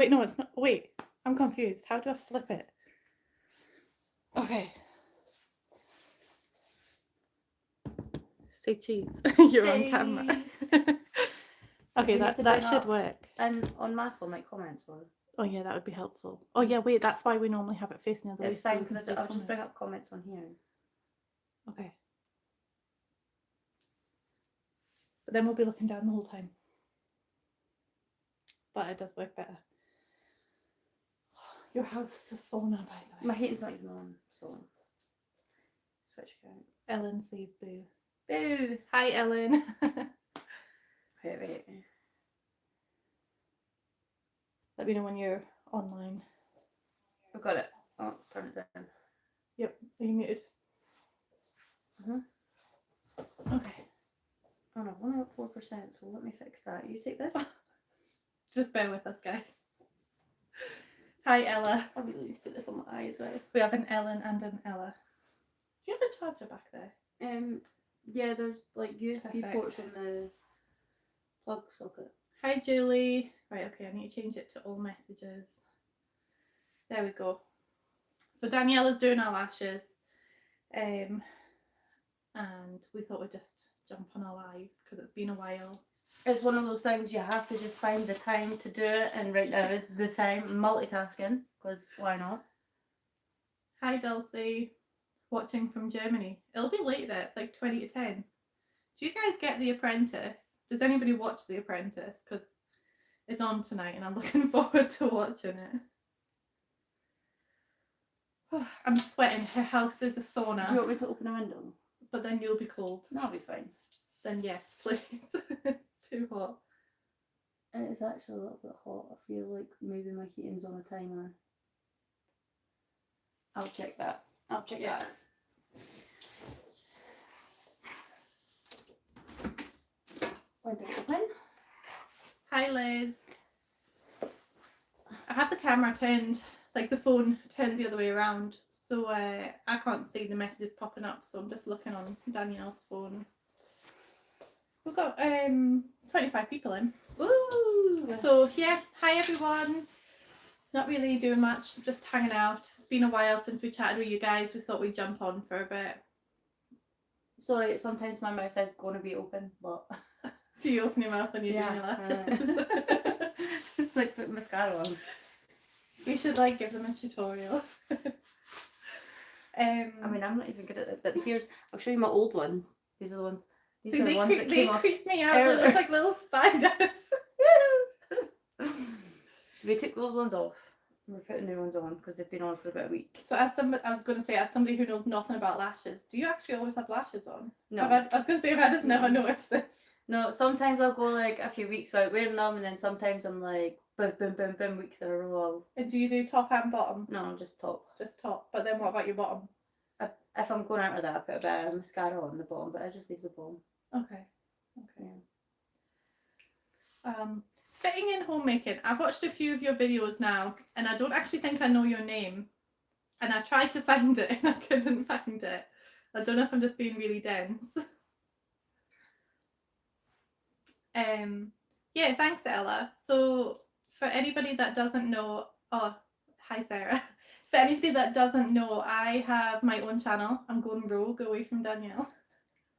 Wait, no, it's not. Wait, I'm confused. How do I flip it? Okay. Say cheese. You're on camera. Cheese. Okay, We need that to that bring should up- work. And on my phone, like comments or. Oh yeah, that would be helpful. Oh yeah, wait, that's why we normally have it facing the other way. It's so fine we can because see I'll just bring comments. up comments on here. Okay. But then we'll be looking down the whole time. But it does work better. Your house is a sauna, by the way. My heating's not even on, so switch account. Ellen says boo. Boo! Hi, Ellen. Wait. Let me know when you're online. I've got it. Oh, turn it down. Yep. Are you muted? Okay. Oh no, only up 4%, so let me fix that. You take this? Just bear with us, guys. Hi, Ella. I really need to put this on my eye as well. We have an Ellen and an Ella. Do you have a charger back there? Yeah, there's like USB Perfect. ports on the plug socket. Hi, Julie. Right, okay, I need to change it to all messages. There we go. So Daniela's doing our lashes. And we thought we'd just jump on a live because it's been a while. It's one of those things you have to just find the time to do it, and right now is the time. Multitasking, because why not? Hi, Dulcie. Watching from Germany. It'll be late there. It's like 20 to 10. Do you guys get The Apprentice? Does anybody watch The Apprentice? Because it's on tonight and I'm looking forward to watching it. I'm sweating. Her house is a sauna. Do you want me to open a window? But then you'll be cold. No, I'll be fine. Then yes, please. It's too hot. It is actually a little bit hot. I feel like maybe my heating's on a timer. I'll check that. Yeah. Window open. Hi, Liz. I have the camera turned, like the phone turned the other way around, so I can't see the messages popping up, so I'm just looking on Danielle's phone. We've got 25 people in. Woo! So yeah, hi everyone. Not really doing much, just hanging out. It's been a while since we chatted with you guys. We thought we'd jump on for a bit. Sorry, sometimes my mouth is going to be open, but... Do you open your mouth when you're doing your lashes? It's like putting mascara on. We should like give them a tutorial. I mean, I'm not even good at it, but here's... I'll show you my old ones. These are the ones... These See, are the ones that came off. They creep me out. They look like little spiders. So we took those ones off. And we're putting new ones on because they've been on for about a week. So as somebody, I was going to say, as somebody who knows nothing about lashes, do you actually always have lashes on? No. I was going to say, I've just never noticed this. No, sometimes I'll go like a few weeks without wearing them, and then sometimes I'm like boom, boom, boom, boom, weeks in a row. And do you do top and bottom? No, just top. Just top. But then what about your bottom? If I'm going out with that, I put a bit of mascara on the bottom, but I just leave the bottom. Okay. Okay. Yeah. Fitting in homemaking. I've watched a few of your videos now, and I don't actually think I know your name. And I tried to find it, and I couldn't find it. I don't know if I'm just being really dense. Yeah, thanks, Ella. So for anybody that doesn't know, oh, hi, Sarah. For anybody that doesn't know, I have my own channel. I'm going rogue away from Danielle.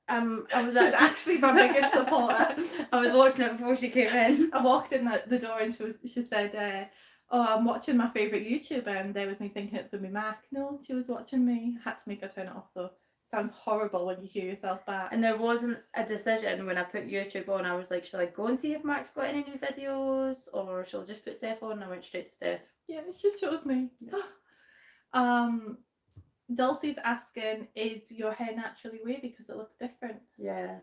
I was She's actually my biggest supporter. I was watching it before she came in. I walked in the door and she said, oh, I'm watching my favourite YouTuber, and there was me thinking it's going to be Mac. No, she was watching me. I had to make her turn it off though. Sounds horrible when you hear yourself back. And there wasn't a decision when I put YouTube on. I was like, shall I go and see if Mac's got any new videos, or shall I just put Steph on? And I went straight to Steph. Yeah, she chose me. Dulcie's asking, is your hair naturally wavy because it looks different? Yeah.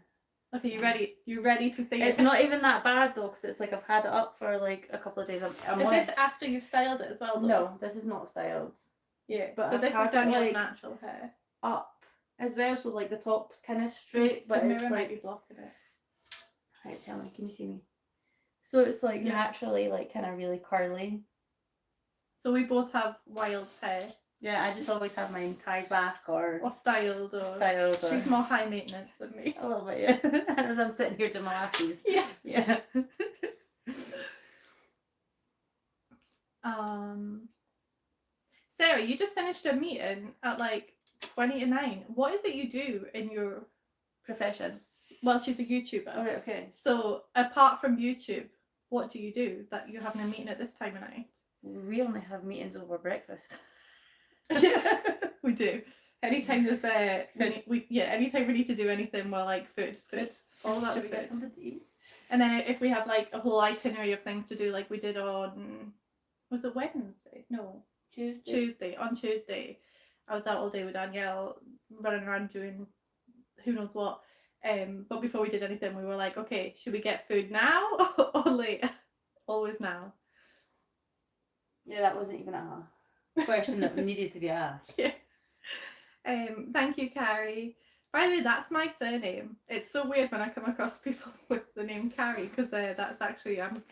Okay, you ready? You ready to say It's it? not even that bad though, because it's like I've had it up for like a couple of days. I'm Is on this it. after you've styled it as well? Though? No, this is not styled. Yeah, But so I've this is had, Danielle's like, natural hair. Up as well, so like the top's kind of straight, but the it's mirror might like. be blocking it. Right, tell me, can you see me? So it's like Yeah. naturally like kind of really curly. So we both have wild hair. Yeah, I just always have mine tied back or styled or styled. Or... She's more high maintenance than me. A little bit, yeah. As I'm sitting here doing my lashes. Yeah. Yeah. Sarah, you just finished a meeting at like 20 to 9. What is it you do in your profession? Well, she's a YouTuber. All right, okay. So apart from YouTube, what do you do that you're having a meeting at this time of night? We only have meetings over breakfast. Yeah, we do. Anytime there's anytime we need to do anything, we're like food. All that Should we we get do. something to eat? And then if we have like a whole itinerary of things to do, like we did on, was it Wednesday? No, Tuesday. On Tuesday, I was out all day with Danielle, running around doing who knows what. But before we did anything, we were like, okay, should we get food now or later? Always now. Yeah, that wasn't even a question that needed to be asked. Yeah. Thank you, Carrie. By the way, that's my surname. It's so weird when I come across people with the name Carrie, because that's actually I'm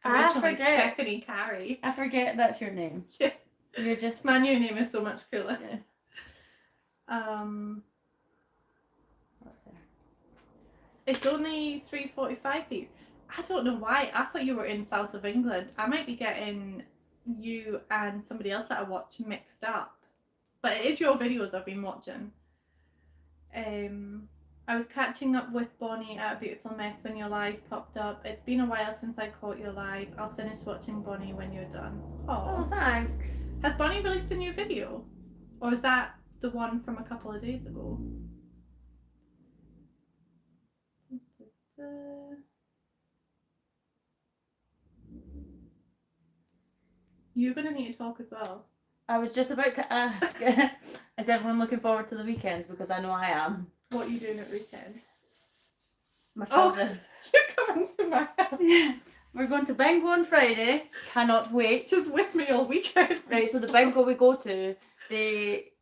originally Stephanie Carrie. I forget that's your name. Yeah. You're just My new name is so much cooler. Yeah. What's there? It's only 3:45 for you. I don't know why. I thought you were in south of England. I might be getting you and somebody else that I watch mixed up. But it is your videos I've been watching. I was catching up with Bonnie at A Beautiful Mess when your live popped up. It's been a while since I caught your live. I'll finish watching Bonnie when you're done. Oh, thanks. Has Bonnie released a new video? Or is that the one from a couple of days ago? You're going to need to talk as well. I was just about to ask, is everyone looking forward to the weekends? Because I know I am. What are you doing at weekend? My children. You're coming to my house. Yeah. We're going to bingo on Friday. Cannot wait. Just with me all weekend. Right, so the bingo we go to, they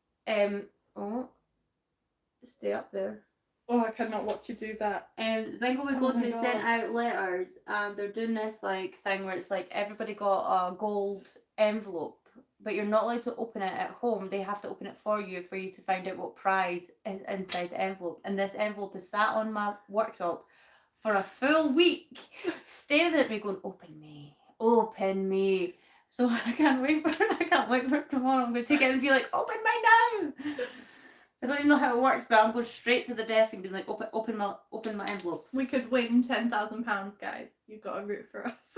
stay up there. Oh, I cannot watch you do that. The bingo we go to sent out letters, and they're doing this like thing where it's like everybody got a gold envelope, but you're not allowed to open it at home. They have to open it for you to find out what prize is inside the envelope. And this envelope is sat on my worktop for a full week, staring at me, going, "Open me, open me." So I can't wait for tomorrow. I'm going to take it and be like, "Open me now." I don't even know how it works, but I'm going straight to the desk and be like, open my envelope. We could win £10,000, guys. You've got a root for us.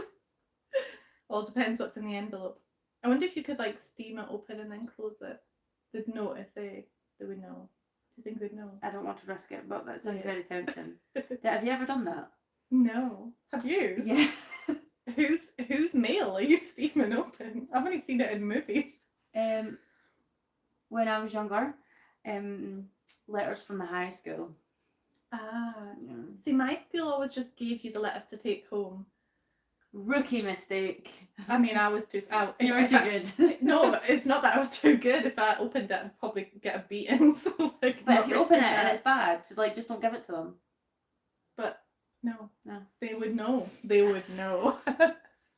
Well, it depends what's in the envelope. I wonder if you could like steam it open and then close it. They'd notice, they would know. Do you think they'd know? I don't want to risk it, but that sounds very tempting. Have you ever done that? No. Have you? Yeah. Whose mail are you steaming open? I've only seen it in movies. When I was younger, letters from the high school. Ah. Yeah. See, my school always just gave you the letters to take home. Rookie mistake. I mean, I was just out. You were too good. No, it's not that I was too good. If I opened it, I'd probably get a beating. So, like, but if you open it and it's bad, like, just don't give it to them. But no, No. They would know. They would know.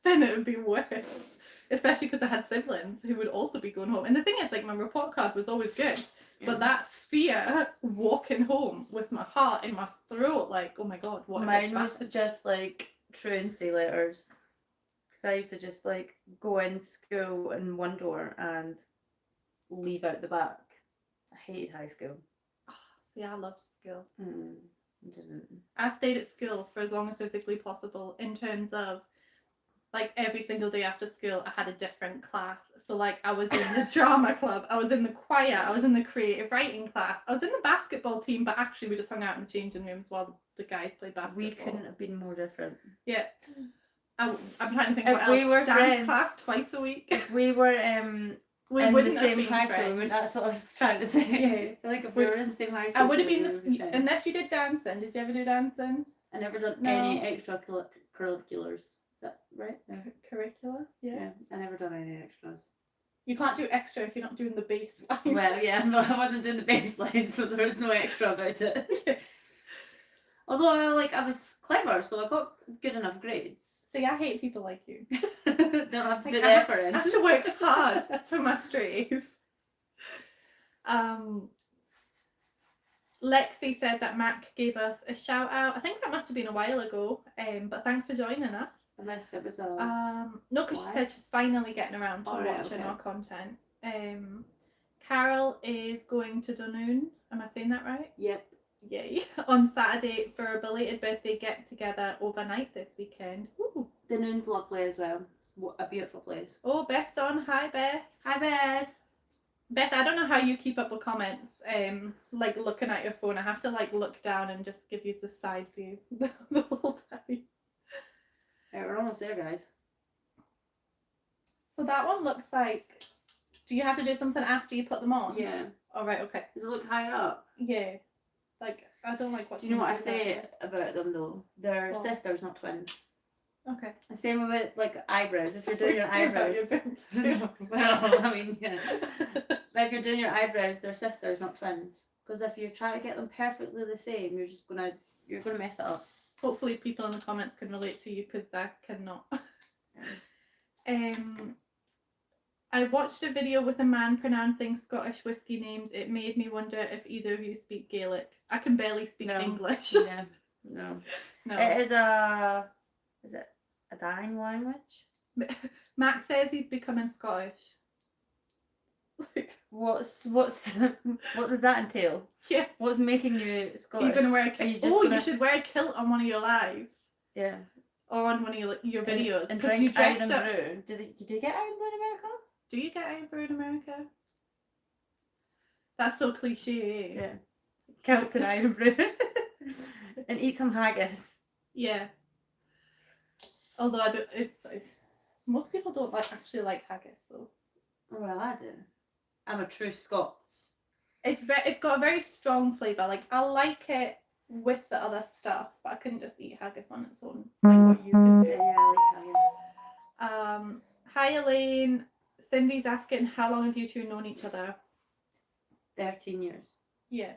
Then it would be worse. Especially because I had siblings who would also be going home. And the thing is, like, my report card was always good. Yeah. But that fear walking home with my heart in my throat, like, oh my God, what? Mine was just like truancy letters. Because I used to just like go in school in one door and leave out the back. I hated high school. Oh, see, I loved school. I didn't. I stayed at school for as long as physically possible, in terms of, like, every single day after school I had a different class. So like I was in the drama club, I was in the choir, I was in the creative writing class, I was in the basketball team, but actually we just hung out in the changing rooms while the guys played basketball. We couldn't have been more different. Yeah. I'm trying to think if what we else. Were Dance friends, class twice a week. If we were in the same high school, that's what I was trying to say. Yeah. Like if we were in the same high school, I would have been unless you did dancing. Did you ever do dancing? I never done any extracurriculars. Is that right? No. Curricula? Yeah. I never done any extras. You can't do extra if you're not doing the baseline. Well, yeah, but I wasn't doing the baseline, so there was no extra about it. Although, I was clever, so I got good enough grades. See, I hate people like you. Don't have to put the effort in. I have to work hard for my straight A's. Lexi said that Mac gave us a shout out. I think that must have been a while ago, but thanks for joining us. Unless it was a... No, because she Why? said she's finally getting around to Alright, watching okay. our content. Carol is going to Dunoon. Am I saying that right? Yep. Yay. On Saturday for a belated birthday get together overnight this weekend. Woo. Dunoon's lovely as well. What a beautiful place. Oh, Beth's on. Hi, Beth. Hi, Beth. Beth, I don't know how you keep up with comments, like looking at your phone. I have to like look down and just give you the side view the whole time. Right, we're almost there, guys. So that one looks like, do you have to do something after you put them on? Yeah. All right, okay. Does it look higher up? Yeah. Like, I don't like watching. Do you know what I do say about them though? They're What? sisters, not twins. Okay. The same with like eyebrows. If you're doing your eyebrows. Your Well, I mean, yeah. But if you're doing your eyebrows, they're sisters, not twins. Because if you try to get them perfectly the same, you're gonna mess it up. Hopefully, people in the comments can relate to you because I cannot. I watched a video with a man pronouncing Scottish whiskey names. It made me wonder if either of you speak Gaelic. I can barely speak English. Yeah. No. No. It is a dying language? Max says he's becoming Scottish. What does that entail? Yeah. What's making you Scottish? You're gonna wear a kilt. You should wear a kilt on one of your lives. Yeah. Or on one of your videos. And because drink you dressed Iron up. Brew. Did you get Iron Brew in America? Do you get Iron Brew in America? That's so cliche. Yeah. Kilts and Iron Brew. And eat some haggis. Yeah. Although it's most people don't actually like haggis though. Well, I do. I'm a true Scots. It's got a very strong flavour. Like I like it with the other stuff, but I couldn't just eat haggis on its own. Like what you can do. Yeah, I like haggis. Hi Elaine. Cindy's asking, how long have you two known each other? 13 years. Yeah,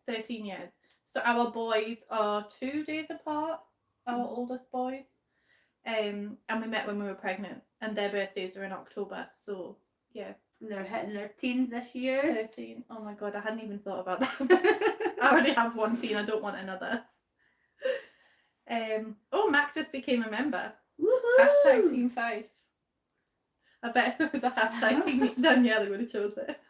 13 years. So our boys are 2 days apart. Our oldest boys, and we met when we were pregnant, and their birthdays are in October. So yeah. And they're hitting their teens this year. 13. Oh my god, I hadn't even thought about that. I already have one teen, I don't want another. Oh, Mac just became a member. Woohoo! Hashtag Team Fife. I bet if there was a hashtag Team Danielle, would have chose it.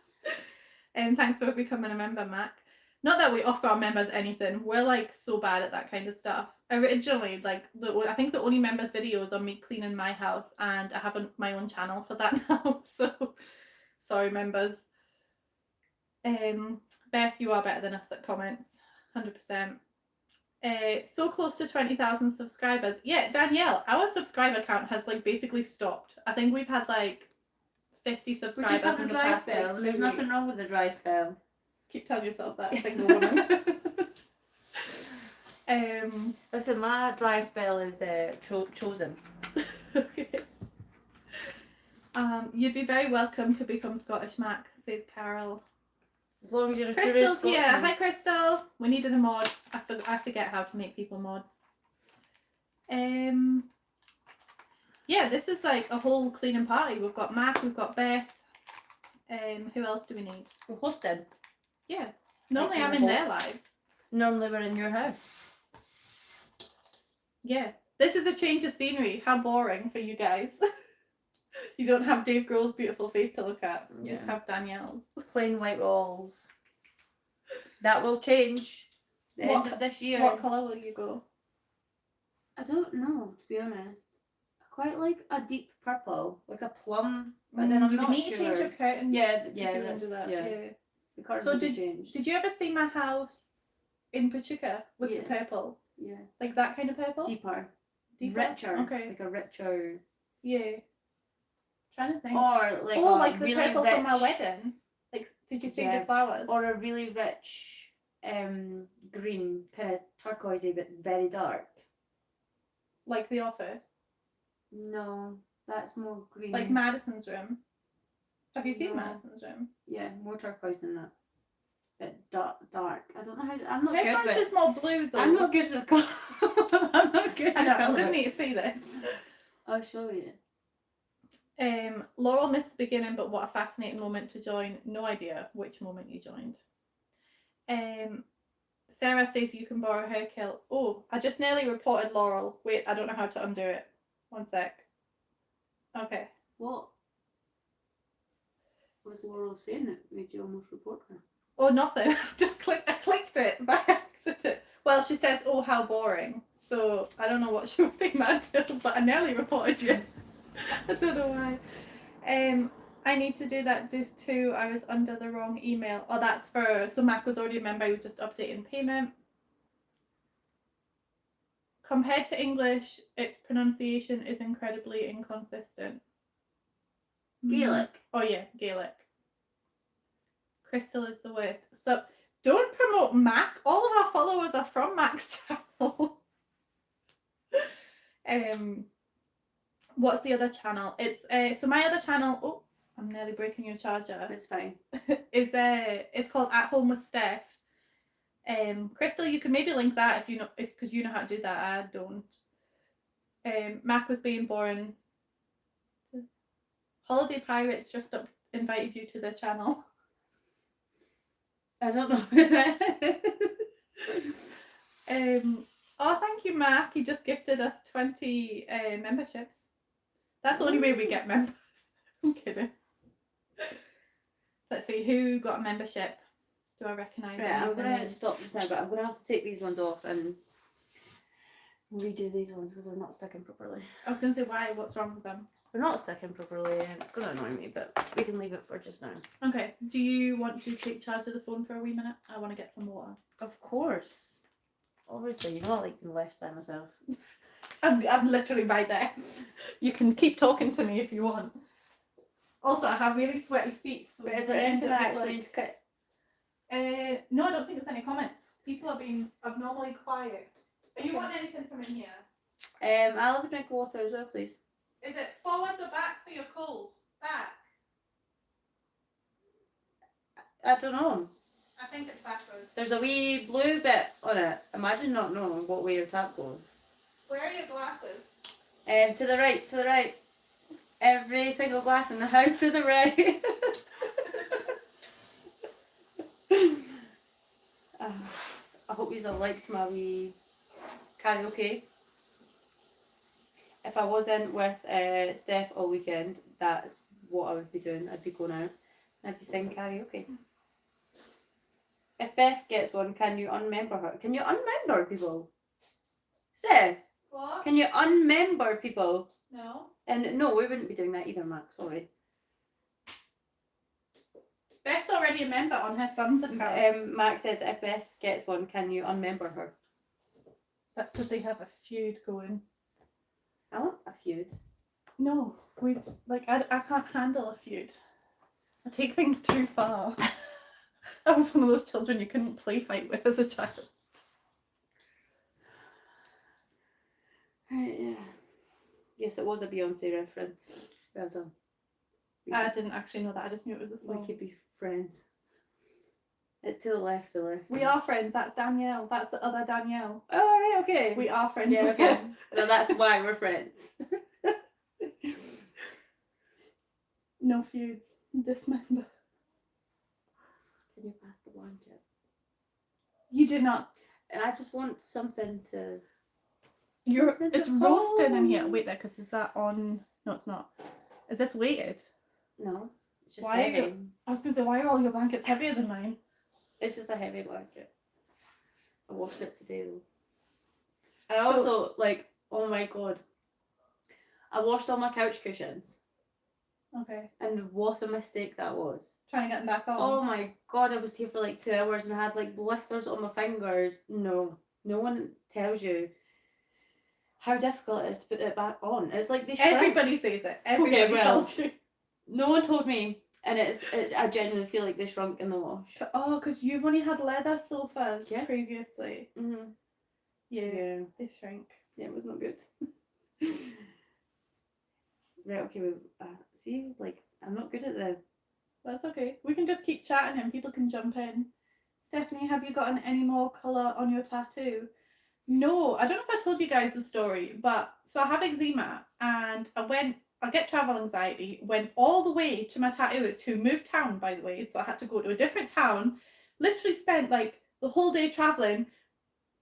Thanks for becoming a member, Mac. Not that we offer our members anything. We're like so bad at that kind of stuff. Originally, like I think the only members videos are me cleaning my house, and I have my own channel for that now. So sorry, members. Beth, you are better than us at comments, 100%. So close to 20,000 subscribers. Yeah, Danielle, our subscriber count has like basically stopped. I think we've had like 50 subscribers. We just have a in the dry past, spell. like, There's 2 nothing weeks. wrong with the dry spell. Keep telling yourself that, single woman. Listen, my dry spell is chosen. Okay. You'd be very welcome to become Scottish, Mac, says Carol. As long as you're a true Crystal's Scotsman. here. Hi, Crystal. We needed a mod. I forget how to make people mods. Yeah, this is like a whole cleaning party. We've got Mac, we've got Beth. Who else do we need? We're hosted. Yeah. Normally Like I'm in their host. lives. Normally we're in your house. Yeah. This is a change of scenery. How boring for you guys. You don't have Dave Grohl's beautiful face to look at. You just Yeah. have Danielle's. Plain white walls. That will change the end of this year. What colour will you go? I don't know, to be honest. I quite like a deep purple, like a plum, but then I'm you not need sure. to change your curtains. Yeah, if yeah, you that's, do that. yeah. Yeah. The curtains So will be changed. Did you ever see my house in Pachuca with Yeah. the purple? Yeah. Like that kind of purple? Deeper. Deeper? Richer. Okay. Like a richer. Yeah. Trying to think. Or like like the really purple rich, from my wedding. Like, did you see Yeah. the flowers? or a really rich green, kind of turquoisey but very dark. Like The Office. No, that's more green. Like Madison's room. Have you seen No. Madison's room? Yeah, more turquoise than that. But dark. I don't know how. I'm not good Turquoise with. is more blue though. I'm not good with colour. I'm not good with I know, I colour. didn't need to see this. I'll show you. Laurel missed the beginning, but what a fascinating moment to join. No idea which moment you joined. Sarah says you can borrow her kilt. Oh, I just nearly reported Laurel. Wait, I don't know how to undo it. One sec. Okay. What was Laurel saying that made you almost report her? Oh, nothing. I clicked it by accident. Well, she says, oh, how boring. So I don't know what she was saying that to, but I nearly reported you. I don't know why. I need to do that too. I was under the wrong email. Oh, that's for, so Mac was already a member. He was just updating payment. Compared to English, its pronunciation is incredibly inconsistent. Gaelic. Oh yeah, Gaelic. Crystal is the worst. So don't promote Mac. All of our followers are from Mac's channel. What's the other channel? It's so my other channel. Oh, I'm nearly breaking your charger. It's fine. It's called At Home with Steph. Crystal, you can maybe link that because you know how to do that. I don't. Mac was being boring. Holiday Pirates just invited you to their channel. I don't know who that is. Oh, thank you, Mac. He just gifted us 20 memberships. That's the only way we get members. I'm kidding. Let's see, who got a membership? Do I recognise? Right, I'm going to stop just now, but I'm going to have to take these ones off and redo these ones because they're not sticking properly. I was going to say, why? What's wrong with them? They're not sticking properly and it's going to annoy me, but we can leave it for just now. Okay. Do you want to take charge of the phone for a wee minute? I want to get some water. Of course. Obviously, you know I like being left by myself. I'm literally right there. You can keep talking to me if you want. Also, I have really sweaty feet. So But is there anything I actually need to cut? No, I don't think there's any comments. People are being abnormally quiet. Are you wanting anything from in here? I'll have a drink of water as well, please. Is it forwards or back for your cold? Back. I don't know. I think it's backwards. There's a wee blue bit on it. Imagine not knowing what way your tap goes. Where are your glasses? To the right. Every single glass in the house to the right. I hope you all liked my wee karaoke. If I wasn't with Steph all weekend, that's what I would be doing. I'd be going out and I'd be singing karaoke. If Beth gets one, can you unmember her? Can you unmember people? Steph? What? Can you unmember people? No. And no, we wouldn't be doing that either, Max. Sorry. Beth's already a member on her son's account. Max says if Beth gets one, can you unmember her? That's because they have a feud going. I want a feud. No, I can't handle a feud. I take things too far. I was one of those children you couldn't play fight with as a child. Right, yeah. Yes, it was a Beyonce reference. Well done. I didn't actually know that. I just knew it was a We song. could be friends. It's to the left. We are friends. That's Danielle. That's the other Danielle. Oh, right, okay. We are friends Yeah, with okay. her. Well, that's why we're friends. No feuds. Dismember. Can you pass the blanket? You did not. And I just want something to... It's roasting in here. Wait there, because is that on? No, it's not. Is this weighted? No, it's just Why? heavy. I was going to say, why are all your blankets heavier than mine? It's just a heavy blanket. I washed it today though. And I also, oh my god. I washed all my couch cushions. Okay. And what a mistake that was. Trying to get them back on. Oh my god, I was here for 2 hours and I had blisters on my fingers. No one tells you how difficult it is to put it back on. It's like they shrink. Everybody says it. Everybody tells you. No one told me, and I genuinely feel like they shrunk in the wash. Oh, because you've only had leather sofas previously. Mhm. Yeah, they shrink. Yeah, it was not good. Right, okay, see, I'm not good at the... That's okay. We can just keep chatting and people can jump in. Stephanie, have you gotten any more colour on your tattoo? No, I don't know if I told you guys the story, but so I have eczema and I get travel anxiety, went all the way to my tattooist who moved town, by the way, so I had to go to a different town, literally spent the whole day traveling,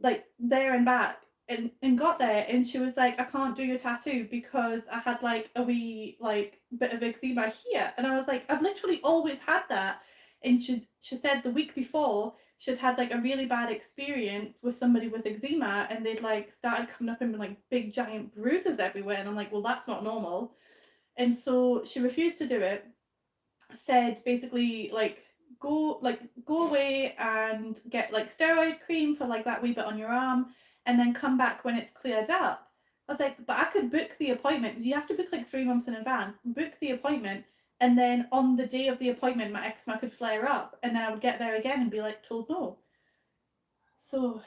like there and back, and got there, and she was like, I can't do your tattoo because I had like a wee like bit of eczema here, and I was like, I've literally always had that. And she said the week before she'd had like a really bad experience with somebody with eczema, and they'd like started coming up in like big giant bruises everywhere, and I'm like, well, that's not normal. And so she refused to do it, said basically like go away and get like steroid cream for like that wee bit on your arm, and then come back when it's cleared up. I was like, but I could book the appointment. You have to book like 3 months in advance. Book the appointment, and then on the day of the appointment, my eczema could flare up, and then I would get there again and be like told no. So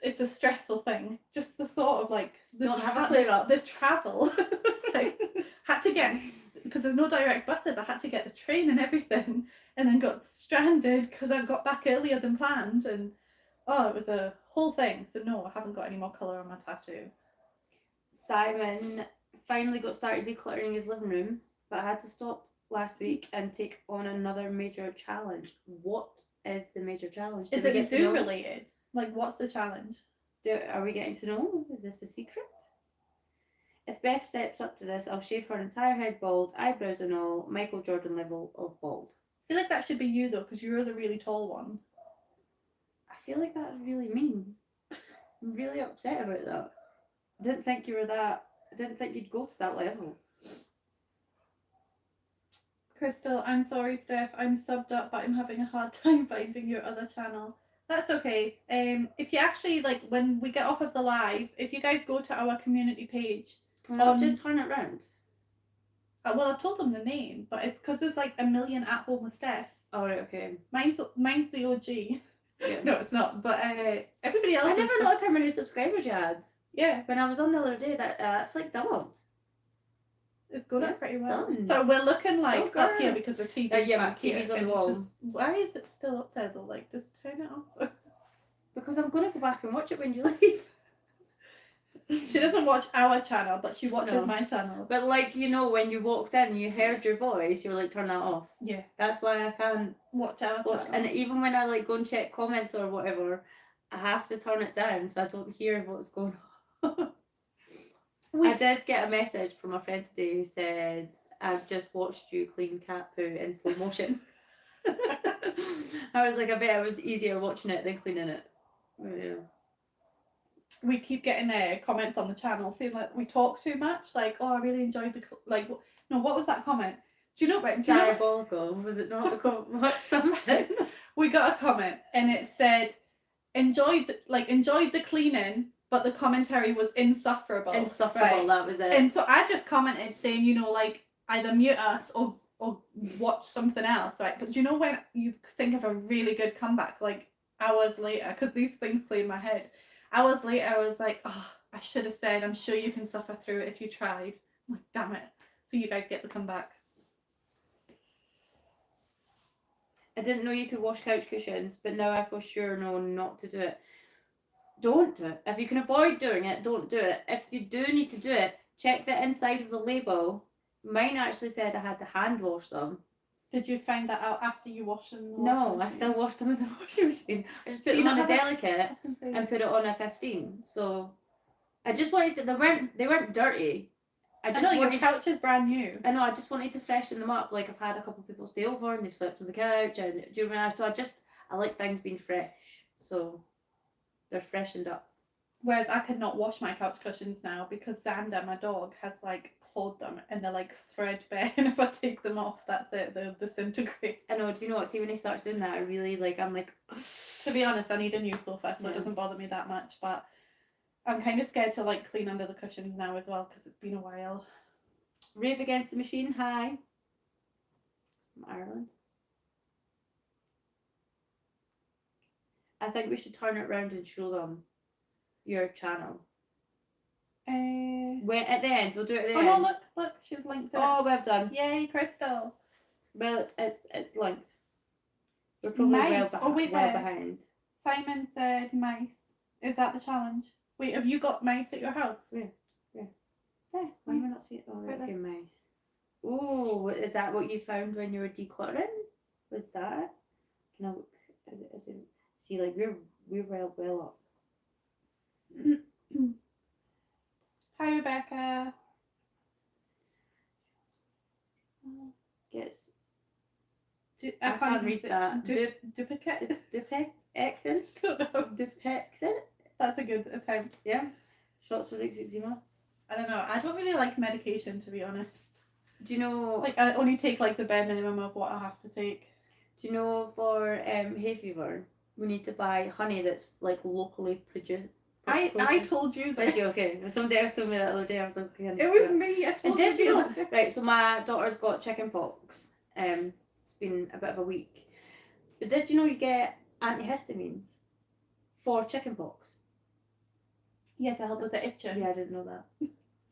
it's a stressful thing. Just the thought of like the travel, like had to get, because there's no direct buses. I had to get the train and everything, and then got stranded because I got back earlier than planned, and it was a whole thing. So no, I haven't got any more colour on my tattoo. Simon finally got started decluttering his living room, but I had to stop last week and take on another major challenge. What is the major challenge? Is it zoo related? Like, what's the challenge? Are we getting to know? Is this a secret? If Beth steps up to this, I'll shave her entire head bald, eyebrows and all, Michael Jordan level of bald. I feel like that should be you though, because you're the really tall one. I feel like that's really mean. I'm really upset about that. I didn't think you were that. I didn't think you'd go to that level. Crystal, I'm sorry, Steph. I'm subbed up, but I'm having a hard time finding your other channel. That's okay. If you actually, like, when we get off of the live, if you guys go to our community page... Can we not just turn it round? Well, I've told them the name, but it's because there's, like, a million at home with Steph's. Oh, right, okay. Mine's the OG. Yeah. No, it's not. But everybody else... I never noticed how many subscribers you had. Yeah. When I was on the other day, that's like doubled. It's going up pretty well. Done. So we're looking like up here because the TV's back TV's here. on the wall. Why is it still up there though? Like, just turn it off. Because I'm going to go back and watch it when you leave. She doesn't watch our channel, but she watches my channel. But like, you know, when you walked in, you heard your voice, you were like, turn that off. Yeah. That's why I can't watch our channel. And even when I like go and check comments or whatever, I have to turn it down so I don't hear what's going on. I did get a message from a friend today who said, I've just watched you clean cat poo in slow motion. I was like, I bet it was easier watching it than cleaning it. Yeah. We keep getting comments on the channel saying that we talk too much. Like, oh, I really enjoyed what was that comment? Do you know what? Diabolical. Was it not the comment? What, something? We got a comment and it said, enjoyed the cleaning, but the commentary was insufferable. Insufferable, right? That was it. And so I just commented saying, you know, like, either mute us or watch something else, right? But do you know when you think of a really good comeback, like hours later, because these things play in my head, hours later I was like, oh, I should have said, I'm sure you can suffer through it if you tried. I'm like, damn it. So you guys get the comeback. I didn't know you could wash couch cushions, but now I for sure know not to do it. Don't do it. If you can avoid doing it, don't do it. If you do need to do it, check the inside of the label. Mine actually said I had to hand wash them. Did you find that out after you washed them in the washing machine? I still washed them in the washing machine. I just put them on a delicate and put it on a 15. So I just wanted to, they weren't dirty. I know your couch is brand new. I know, I just wanted to freshen them up. Like, I've had a couple of people stay over and they've slept on the couch, and do you remember? So I like things being fresh. So they're freshened up. Whereas I could not wash my couch cushions now because Xander, my dog, has like clawed them and they're like threadbare, and if I take them off, that's it, they'll disintegrate. I know, do you know what? See, when he starts doing that, I really I'm like... To be honest, I need a new sofa, so it doesn't bother me that much, but I'm kind of scared to like clean under the cushions now as well because it's been a while. Rave Against the Machine, hi. From Ireland. I think we should turn it round and show them your channel. When at the end, we'll do it at the end. Oh no, look, she's linked it. Oh, well done. Yay, Crystal. Well, it's linked. We're probably well behind. Simon said mice. Is that the challenge? Wait, have you got mice at your house? Yeah. Yeah, why am I not seeing it? Oh, right, okay, mice. Oh, is that what you found when you were decluttering? Was that? Can I look? See, like, we're we're well up. Hi, Rebecca. Gets. I can't even read that. Duplicate? Accent? Don't know. Dupexent? That's a good attempt. Yeah. Shots for eczema. I don't know. I don't really like medication, to be honest. Do you know? Like, I only take like the bare minimum of what I have to take. Do you know for hay fever, we need to buy honey that's like locally produced? I told you this. Did you? Okay. Somebody else told me that other day. I was like, okay, It was me. I told did you? you. Right. So my daughter's got chicken pox. It's been a bit of a week. But did you know you get antihistamines for chicken pox? Yeah, to help with the itching. Yeah, I didn't know that.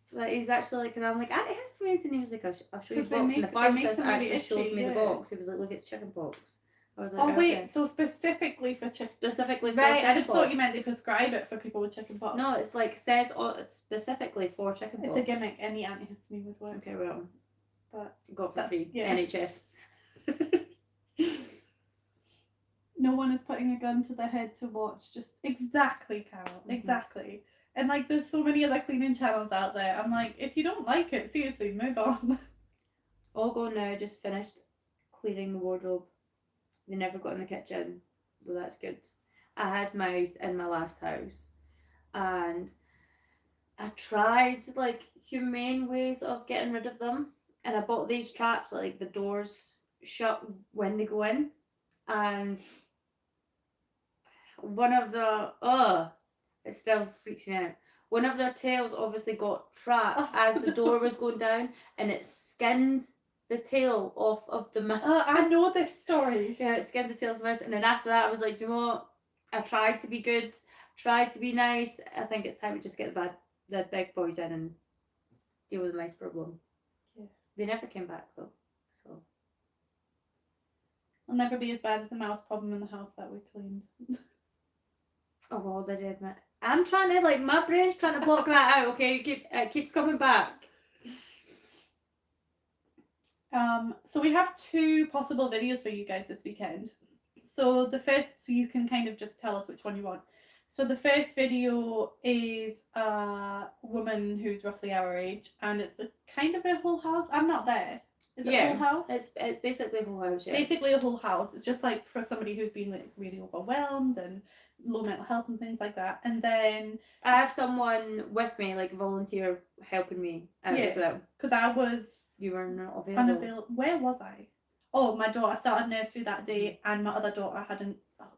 So like, he's actually like, and I'm like, antihistamines, and he was like, I'll show you the 'Cause box. And the pharmacist really actually showed itchy, me the yeah. box. He was like, look, it's chicken pox. I was like, Oh wait, okay. so specifically for chicken. Specifically for Right, chicken I just pox. thought you meant they prescribe it for people with chicken pox. No, it's like says specifically for chicken pox. It's a gimmick. Any antihistamine would work. Okay, well, but got for free. Yeah. NHS. No one is putting a gun to their head to watch. Just exactly, Carol. Mm-hmm. Exactly. And like, there's so many other cleaning channels out there. I'm like, if you don't like it, seriously, move on. All go now. Just finished clearing the wardrobe. They never got in the kitchen, so that's good. I had mice in my last house, and I tried like humane ways of getting rid of them, and I bought these traps that, like, the doors shut when they go in, and one of the it still freaks me out. One of their tails obviously got trapped as the door was going down, and it skinned the tail off of the mouse. I know this story. Yeah, it skinned the tail of the mouse, and then after that I was like, you know what? I tried to be good, tried to be nice. I think it's time to just get the big boys in and deal with the mice problem. Yeah. They never came back though, so. It'll never be as bad as the mouse problem in the house that we cleaned. Oh well, they did, man. I'm trying to, like, my brain's trying to block that out. Okay, it keeps coming back. So we have 2 possible videos for you guys this weekend. So the first, so you can kind of just tell us which one you want. So the first video is a woman who's roughly our age, and it's kind of a whole house. I'm not there. Is it a whole house? It's basically a whole house, yeah. Basically a whole house. It's just like for somebody who's been like really overwhelmed and low mental health and things like that. And then I have someone with me, like, volunteer helping me out as well. Because You were not available. unavailable. Where was I? Oh, my daughter started nursery that day, and my other daughter had a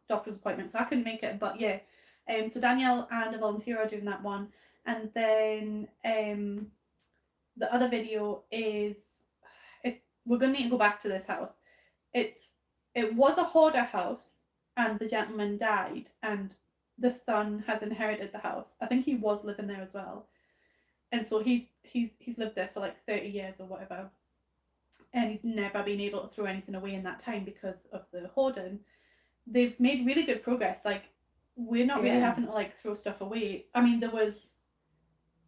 doctor's appointment, so I couldn't make it. But yeah, so Danielle and a volunteer are doing that one, and then the other video is we're gonna need to go back to this house. It was a hoarder house, and the gentleman died, and the son has inherited the house. I think he was living there as well, and so he's lived there for like 30 years or whatever, and he's never been able to throw anything away in that time because of the hoarding. They've made really good progress. Like, we're not really having to like throw stuff away. I mean, there was,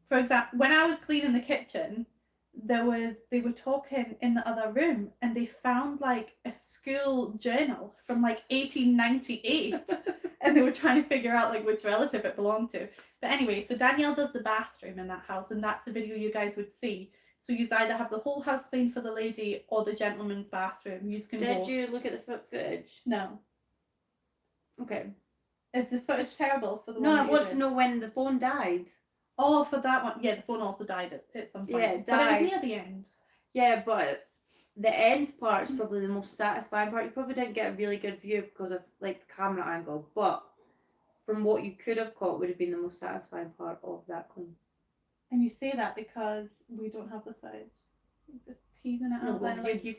for example, when I was cleaning the kitchen, they were talking in the other room, and they found like a school journal from like 1898 and they were trying to figure out like which relative it belonged to. But anyway, so Danielle does the bathroom in that house, and that's the video you guys would see. So you either have the whole house cleaned for the lady or the gentleman's bathroom. You can Did you look at the footage? No. Okay. Is the footage terrible for the one? No, I that you want did? to know when the phone died. Oh, for that one. Yeah, the phone also died at some point. Yeah, it But it died. was near the end. Yeah, but the end part is probably the most satisfying part. You probably didn't get a really good view because of like the camera angle, but from what you could have caught would have been the most satisfying part of that clean. And you say that because we don't have the footage. You're just teasing it No, out well, there. Like, you'll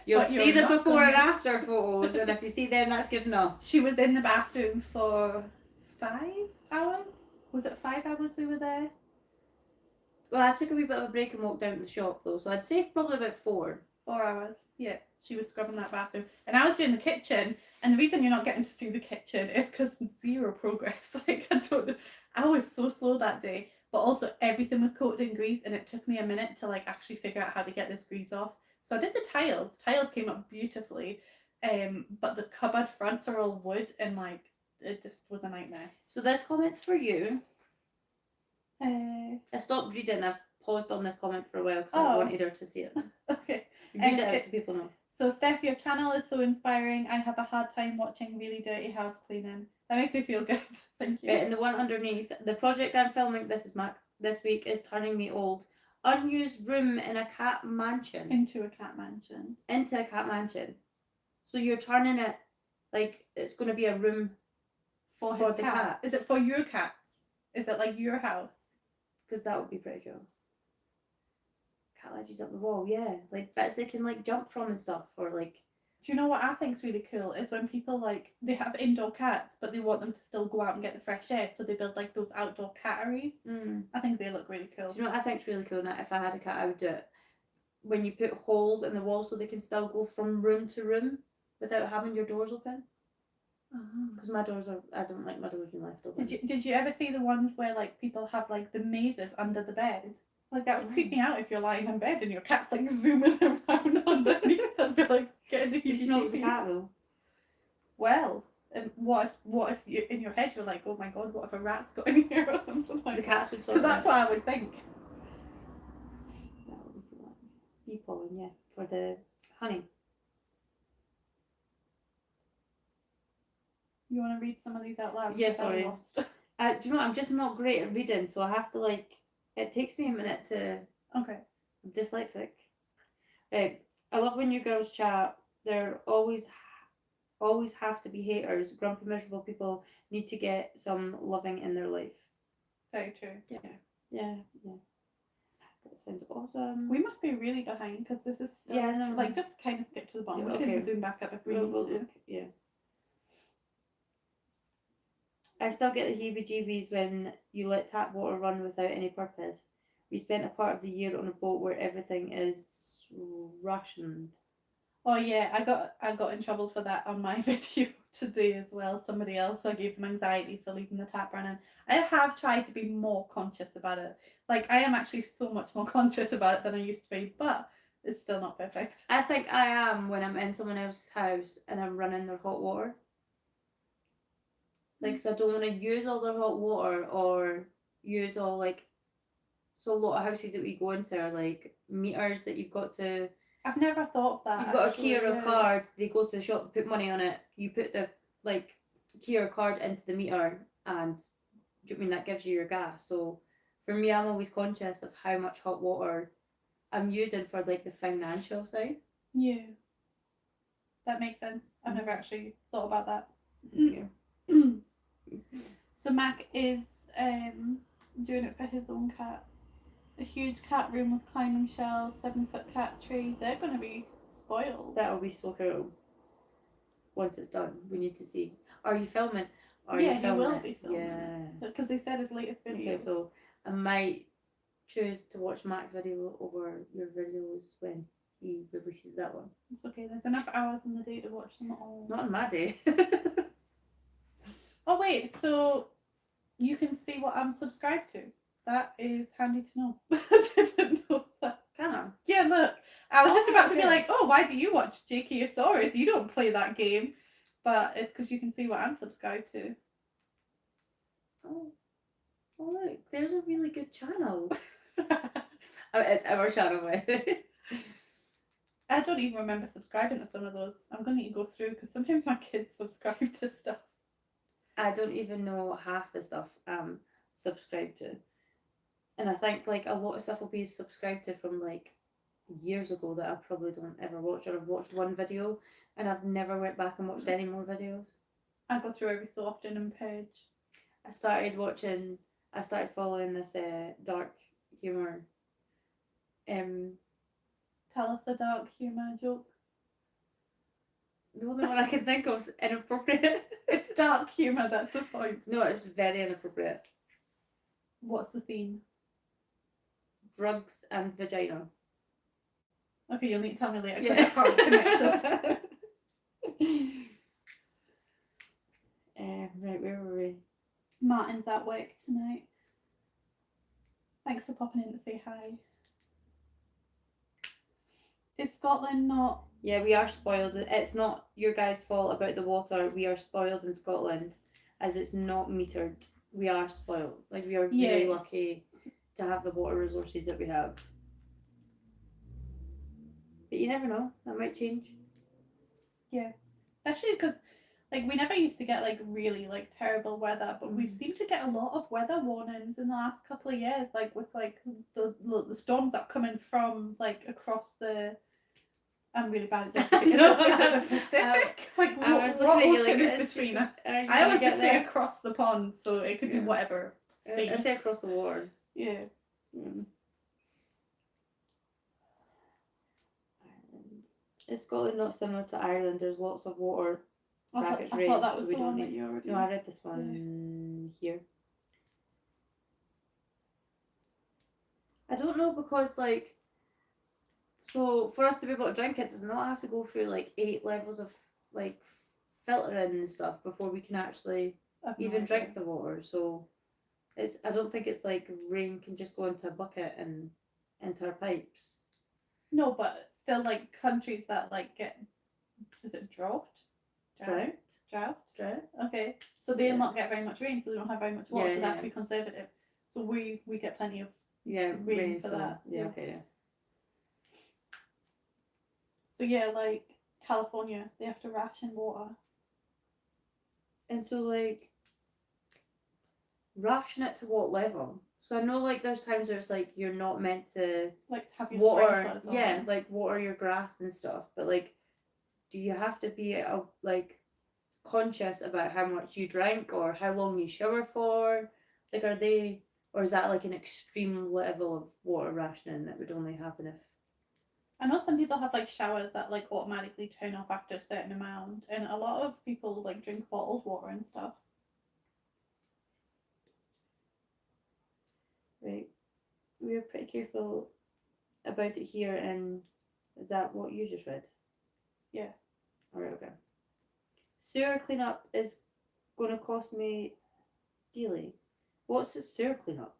you'll see the before and after photos, and if you see them, that's good enough. She was in the bathroom for 5 hours. Was it 5 hours we were there? Well, I took a wee bit of a break and walked down to the shop though, so I'd say probably about 4. 4 hours. Yeah, she was scrubbing that bathroom, and I was doing the kitchen. And the reason you're not getting to see the kitchen is because zero progress. Like, I was so slow that day. But also everything was coated in grease, and it took me a minute to like actually figure out how to get this grease off. So I did the tiles. Tiles came up beautifully, but the cupboard fronts are all wood, and like it just was a nightmare. So this comment's for you. Uh, I stopped reading. I've paused on this comment for a while because Oh. I wanted her to see it. okay. Read it out it- so people know. So, Steph, your channel is so inspiring. I have a hard time watching really dirty house cleaning. That makes me feel good. Thank you. Right, and the one underneath, the project I'm filming, this is Mac, this week is turning me old. Unused room in a cat mansion. Into a cat mansion. Into a cat mansion. So you're turning it like it's going to be a room For For his the cat. cats. Is it for your cats? Is it like your house? because that would be pretty cool. Cat ledges up the wall, yeah. Like bits they can like jump from and stuff, or like. Do you know what I think's really cool is when people like they have indoor cats but they want them to still go out and get the fresh air, so they build like those outdoor catteries. I think they look really cool. Do you know what I think's really cool? Now, if I had a cat, I would do it. When you put holes in the wall so they can still go from room to room without having your doors open. Because my doors are, I don't like my doors being left open. Did you ever see the ones where like people have like the mazes under the bed? Like that would creep me out if you're lying in bed and your cat's like zooming around underneath. I'd be like getting the You know it's a heebie-jeebies. cat though. Well, and what if you, in your head you're like, oh my god, what if a rat's got in here or something like The that? cats would sort Because that's what I would think. Bee pollen, yeah, for the honey. You want to read some of these out loud? Yeah, Because I'm sorry. lost. Do you know what? I'm just not great at reading, so I have to like. It takes me a minute to. Okay. I'm dyslexic. Right. I love when you girls chat. There always have to be haters. Grumpy, miserable people need to get some loving in their life. Very true. Yeah. That sounds awesome. We must be really behind because this is still, Yeah, no. like just kind of skip to the bottom. Yeah, We okay. can zoom back up if we We'll need to. look, yeah. I still get the heebie-jeebies when you let tap water run without any purpose. We spent a part of the year on a boat where everything is rationed. Oh yeah, I got in trouble for that on my video today as well. Somebody else, I gave them anxiety for leaving the tap running. I have tried to be more conscious about it. Like I am actually so much more conscious about it than I used to be, but it's still not perfect. I think I am when I'm in someone else's house and I'm running their hot water. Like, so I don't want to use all their hot water or use all like. So a lot of houses that we go into are like meters that you've got to. I've never thought of that. You've got actually, a key or a yeah. card. They go to the shop, put money on it. You put the like key or card into the meter, and do you mean that gives you your gas? So for me, I'm always conscious of how much hot water I'm using for like the financial side. Yeah, that makes sense. I've never actually thought about that. Yeah. So Mac is doing it for his own cat. A huge cat room with climbing shelves, 7-foot cat tree. They're going to be spoiled. That'll be so cool. Once it's done, we need to see. Are you filming? Yeah, he will be filming. Yeah. Because they said his latest video. Okay, so I might choose to watch Mac's video over your videos when he releases that one. It's okay, there's enough hours in the day to watch them all. Not on my day. Oh wait, so you can see what I'm subscribed to. That is handy to know. I didn't know that. Can I? Yeah, look. I was just about to be okay. like, oh, why do you watch JKosaurus? You don't play that game. But it's because you can see what I'm subscribed to. Oh, look, there's a really good channel. Oh, it's our channel, by the way. I don't even remember subscribing to some of those. I'm going to need to go through because sometimes my kids subscribe to stuff. I don't even know half the stuff I'm subscribed to. And I think like a lot of stuff will be subscribed to from like years ago that I probably don't ever watch, or I've watched one video and I've never went back and watched any more videos. I go through every so often and purge. I started following this dark humour. Tell us a dark humour joke. The only one I can think of is inappropriate. It's dark humour, that's the point. No, it's very inappropriate. What's the theme? Drugs and vagina. Okay, you'll need to tell me later because I can't connect those two. Right, where were we? Martin's at work tonight. Thanks for popping in to say hi. Is Scotland not... Yeah, we are spoiled. It's not your guys' fault about the water. We are spoiled in Scotland. as it's not metered. We are spoiled. Like, we are really lucky to have the water resources that we have. But you never know, that might change. Yeah, especially because like we never used to get like really like terrible weather, but we've seemed to get a lot of weather warnings in the last couple of years, like with like the storms that are coming from like across the. I'm really bad at geography. Is it the Pacific? Like what ocean is between us? I always just say across the pond, so it could be whatever. I say across the water. Yeah. Ireland. Is Scotland not similar to Ireland? There's lots of water. I thought that was the one that you already. No, I read this one here. I don't know, because like, so for us to be able to drink it, does not have to go through like 8 levels of like filtering and stuff before we can actually even drink the water. So it's, I don't think it's like rain can just go into a bucket and into our pipes. No, but still, like countries that like get, is it drought? Okay, so they'll not get very much rain, so they don't have very much water, so they have to be conservative. So we get plenty of rain for that. Okay. So yeah, like California, they have to ration water. And so like, ration it to what level? So I know like there's times where it's like you're not meant to like have your water, sprinklers on. like water your grass and stuff, but like, do you have to be like conscious about how much you drink or how long you shower for? Like, are they, or is that like an extreme level of water rationing that would only happen if? I know some people have like showers that like automatically turn off after a certain amount, and a lot of people like drink bottled water and stuff. Right, we were pretty careful about it here, and is that what you just read? Yeah. Alright, okay. Sewer cleanup is going to cost me daily. What's a sewer cleanup?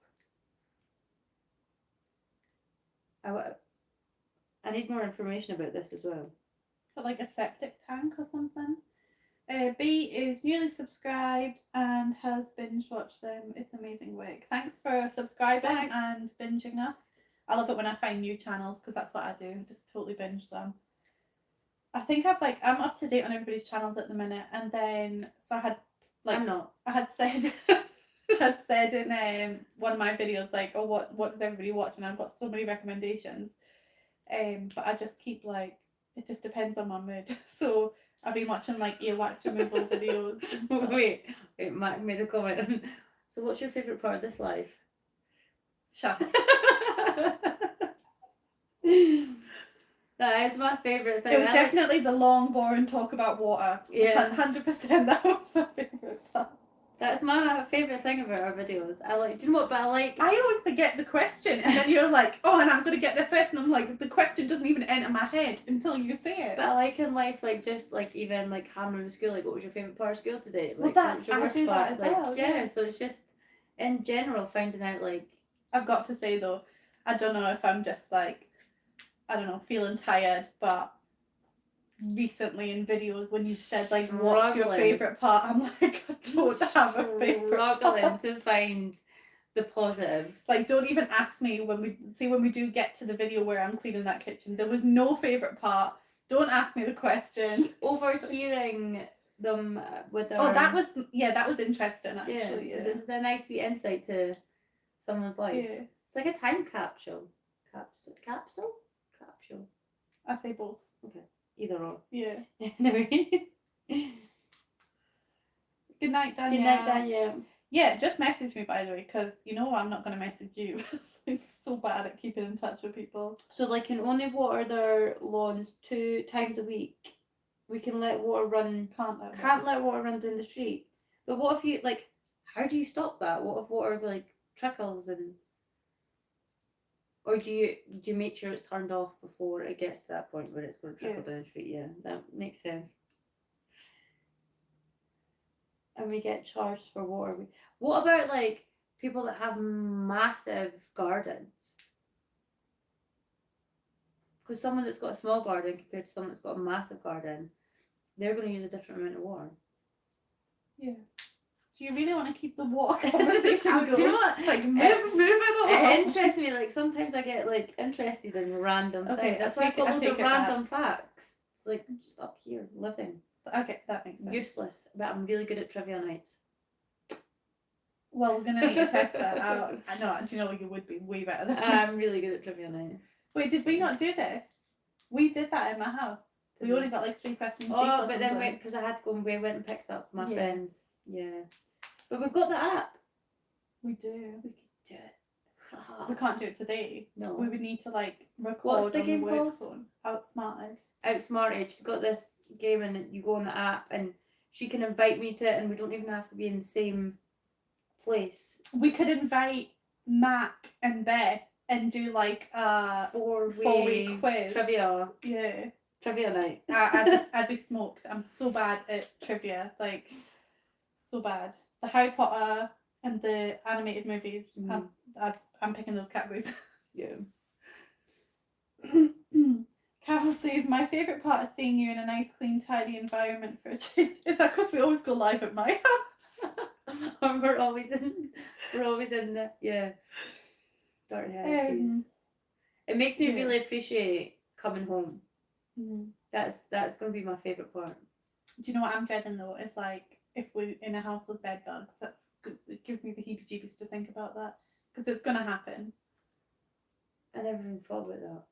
I need more information about this as well. So like a septic tank or something. B is newly subscribed and has binge watched them. It's amazing work. Thanks for subscribing and binging us. I love it when I find new channels, because that's what I do. Just totally binge them. I think I'm up to date on everybody's channels at the minute, and then so I had like I'm not. I had said in one of my videos like, oh, what does everybody watch? And I've got so many recommendations. But I just keep like, it just depends on my mood. So I've been watching like earwax removal videos. And stuff. Wait, Mac made a comment. So what's your favourite part of this life? Shut up. That is my favourite thing. It was definitely the long, boring talk about water. Yeah. 100%, that was my favourite part. That's my favourite thing about our videos. I like, do you know what, but I always forget the question, and then you're like, oh, and I'm going to get there first, and I'm like, the question doesn't even enter my head until you say it. But I like in life, like, just, like, even, like, hammering school, like, what was your favourite part of school today? Like, well, that's, I do that as like, well. Yeah, so it's just, in general, finding out, like... I've got to say, though, I don't know if I'm just, like, I don't know, feeling tired, but recently in videos when you said like what's your favourite part, I'm like, I don't have a favourite part. Struggling to find the positives. Like, don't even ask me when we do get to the video where I'm cleaning that kitchen. There was no favourite part. Don't ask me the question. Overhearing them with our... Oh, that was interesting actually. Yeah. This is a nice wee insight to someone's life. Yeah. It's like a time capsule. Capsule? I say both. Okay. Either or. Yeah. Anyway. Good night, Danielle. Good night, Danielle. Yeah, just message me, by the way, because you know I'm not going to message you. I'm so bad at keeping in touch with people. So they can only water their lawns 2 times a week. We can let water run... Can't let water run down the street. But what if you, like... How do you stop that? What if water, like, trickles and... Or do you make sure it's turned off before it gets to that point where it's going to trickle down the street? Yeah, that makes sense. And we get charged for water. What about like people that have massive gardens? Because someone that's got a small garden compared to someone that's got a massive garden, they're going to use a different amount of water. Yeah, Do you really want to keep the water conversation going? Do you know what? Like, move it along. It interests me. Like, sometimes I get, like, interested in random things. That's why I've got loads of random facts. It's like, I'm just up here, living. Okay, that makes sense. Useless. But I'm really good at trivia nights. Well, we're going to need to test that out. I know, do you know, you would be way better than me. I'm really good at trivia nights. Wait, did we not do this? We did that in my house. We only got like 3 questions. Oh, but then because I had to go and we went and picked up my friends. Yeah. But we've got the app. We do. We could do it. We can't do it today. No. We would need to like record. What's the on game the work called? phone. Outsmarted. Outsmarted. She's got this game and you go on the app and she can invite me to it and we don't even have to be in the same place. We could invite Mac and Beth and do like a 4-week quiz. Trivia. Yeah. Trivia night. I'd be smoked. I'm so bad at trivia. Like, so bad. The Harry Potter and the animated movies. I'm picking those categories. Yeah. Carol says, my favourite part is seeing you in a nice, clean, tidy environment for a change. Is that because we always go live at my house? Or we're always in the dirty houses. It makes me really appreciate coming home. That's going to be my favourite part. Do you know what I'm dreading though? Is like if we're in a house with bed bugs. It gives me the heebie-jeebies to think about that because it's going to happen. I never even thought about that.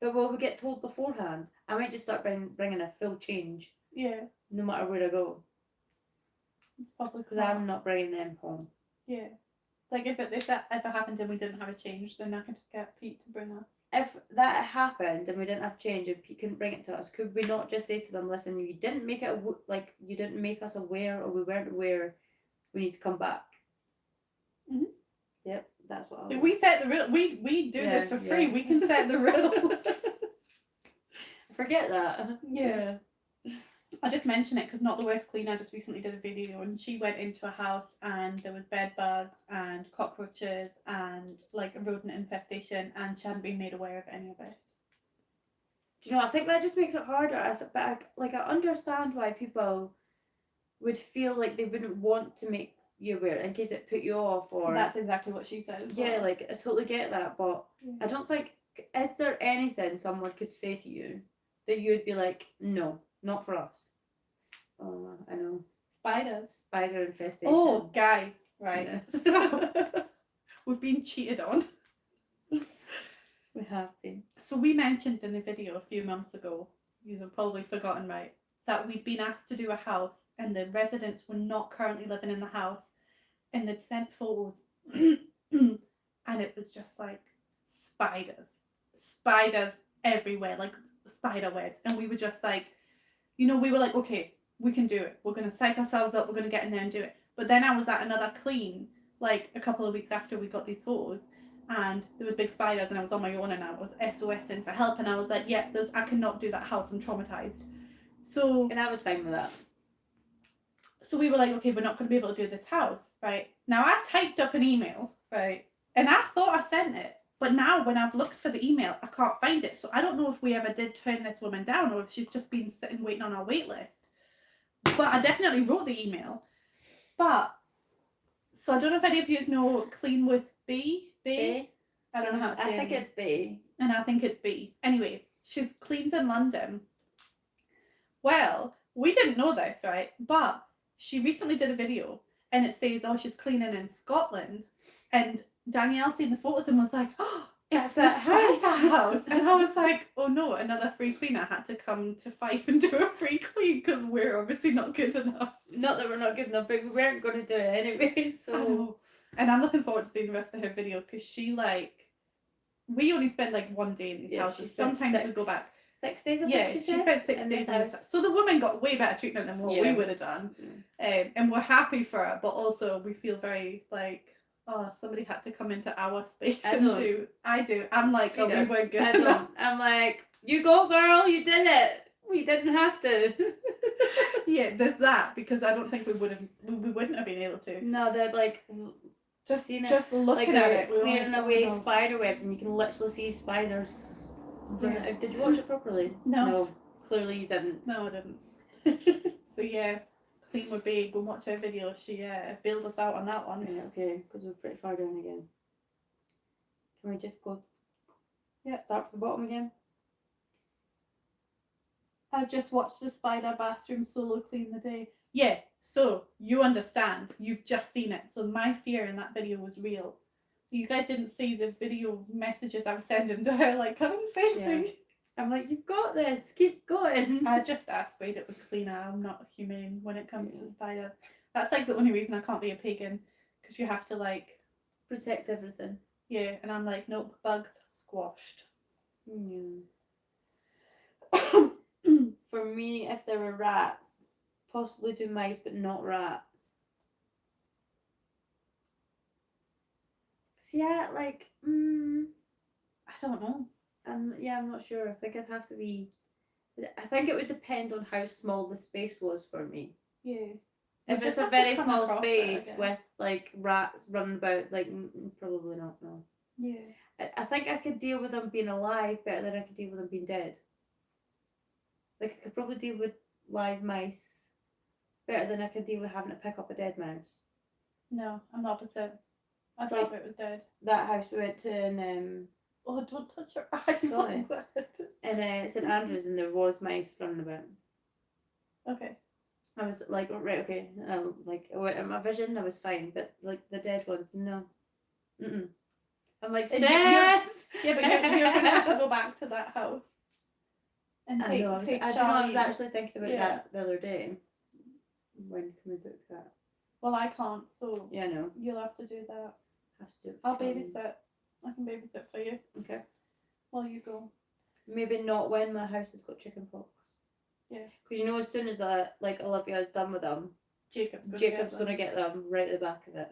But will we get told beforehand? I might just start bringing a full change. Yeah. No matter where I go. It's probably because I'm not bringing them home. Yeah. Like if that ever happened and we didn't have a change, then I could just get Pete to bring us. If that happened and we didn't have change and Pete couldn't bring it to us, could we not just say to them, listen, you didn't make it you didn't make us aware or we weren't aware, we need to come back. Mm-hmm. Yep, that's what I want. We set the rule. We do this for free. We can set the rules. Forget that. Yeah. I just mention it because Not the Worst Cleaner just recently did a video and she went into a house and there was bed bugs and cockroaches and like a rodent infestation and she hadn't been made aware of any of it. Do you know, I think that just makes it harder. I understand why people would feel like they wouldn't want to make you aware in case it put you off or... That's exactly what she said as well. Yeah, like I totally get that, but I don't think... Is there anything someone could say to you that you would be like, no, not for us? Oh, I know. Spiders. Spider infestation. Oh, guys, right. Yeah. So, we've been cheated on. We have been. So we mentioned in a video a few months ago, you've probably forgotten, right, that we'd been asked to do a house and the residents were not currently living in the house and they'd sent photos and it was just like spiders everywhere, like spider webs. And we were just like, we were like, okay, we can do it. We're going to psych ourselves up. We're going to get in there and do it. But then I was at another clean, like a couple of weeks after we got these photos, and there was big spiders, and I was on my own, and I was SOSing for help, and I was like, yeah, I cannot do that house. I'm traumatized. So, and I was fine with that. So we were like, okay, we're not going to be able to do this house, right? Now I typed up an email, right, and I thought I sent it. But now when I've looked for the email, I can't find it. So I don't know if we ever did turn this woman down or if she's just been sitting waiting on our wait list. But I definitely wrote the email. So I don't know if any of you know Clean with B. I don't know how to say it. I think it's B. And I think it's B. Anyway, she cleans in London. Well, we didn't know this, right? But she recently did a video and it says, oh, she's cleaning in Scotland. And Danielle seen the photos and was like, oh, it's the spider house. And I was like, oh no, another free cleaner had to come to Fife and do a free clean because we're obviously not good enough. Not that we're not good enough, but we weren't going to do it anyway. So, and I'm looking forward to seeing the rest of her video because she we only spend like 1 day in these houses. Sometimes we go back 6 days. I think she spent 6 days in this house. So the woman got way better treatment than what we would have done, and we're happy for her. But also we feel very like, oh, somebody had to come into our space do. I'm like, oh, we weren't good enough. I'm like, you go, girl, you did it. We didn't have to. Yeah, there's that because I don't think we wouldn't have been able to. No, they're like just looking like at it, clearing like, away spider webs, and you can literally see spiders. Yeah. Did you watch it properly? No. Clearly you didn't. No, I didn't. So yeah, clean with Babe, go and watch her video. She bailed us out on that one. Yeah, okay, because we're pretty far down again. Can we just go? Yeah. Start from the bottom again. I've just watched the spider bathroom solo clean the day. Yeah, so you understand. You've just seen it. So my fear in that video was real. You guys didn't see the video messages I was sending to her, like, come and save Yeah. me. I'm like, you've got this. Keep going. I just asked Wade it with cleaner. I'm not humane when it comes to Yeah. spiders. That's like the only reason I can't be a pagan, because you have to like Protect everything. yeah. And I'm like, nope, bugs squashed. Yeah. For me, if there were rats, possibly do mice, but not rats. See, yeah, like, I don't know. I'm not sure. I think I'd have to be. I think it would depend on how small the space was for me. Yeah. If We'll it's just a have to very come small across it, I space guess. with like rats running about, like probably not. No. Yeah. I think I could deal with them being alive better than I could deal with them being dead. Like I could probably deal with live mice better than I could deal with having to pick up a dead mouse. No, I'm the opposite. I'd Like- rather it was dead. That house we went to in Oh, don't touch your eyes Sorry. like that. St Andrews, and there was mice running about. Okay. I was like, oh, right, okay. Like in my vision, I was fine, but like the dead ones, no. Mm-mm. I'm like, And Steph! Yeah, but you're going to have to go back to that house. And I take, know. I was Charlie. actually thinking about Yeah. that the other day. When can we book that? Well, I can't, so Yeah, I know. you'll have to do that. Have to do it. I'll for Charlie. babysit. I can babysit for you Okay. while you go. Maybe not when my house has got chicken pox. Yeah. Because you know, as soon as like Olivia's done with them, Jacob's going to get them right at the back of it.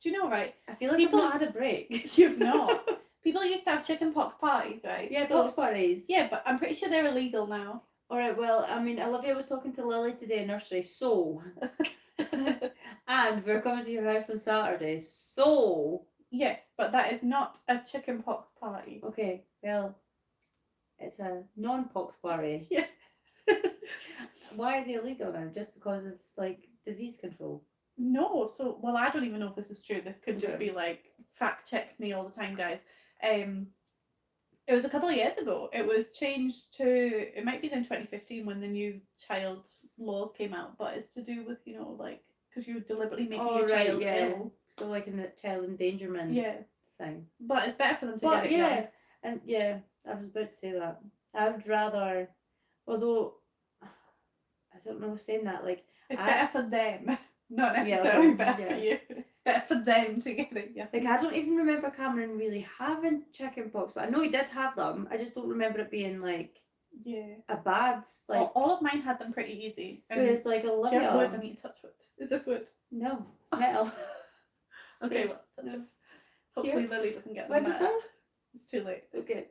Do you know, right? I feel like People- I've not had a break. You've not. People used to have chicken pox parties, right? Yeah, So- pox parties. Yeah, but I'm pretty sure they're illegal now. All right. Well, I mean, Olivia was talking to Lily today in nursery, so, and we're coming to your house on Saturday, so. Yes, but that is not a chicken pox party. Okay. Well, it's a non-pox party. Yeah. Why are they illegal now? Just because of like disease control? No, so well, I don't even know if this is true. This could just Okay. be like fact check me all the time, guys. It was a couple of years ago. It was changed to, it might be in 2015 when the new child laws came out, but it's to do with, you know, like because you're deliberately making your child ill. So like a child endangerment Yeah, thing. but it's better for them to But get it yeah, young. and yeah, I was about to say that. I would rather, although I don't know, saying that like It's I- better for them, not Yeah, necessarily okay, better yeah. for you. It's better for them to get it young. I don't even remember Cameron really having chicken pox, but I know he did have them. I just don't remember it being like Yeah. a bad like. All of mine had them pretty easy. Whereas like do you have wood? I Olivia, need to touch wood. Is this wood? no, it's metal. Okay, Yes. well, touch it. Hopefully Lily doesn't get Why them does mad. that? It's too late. Okay.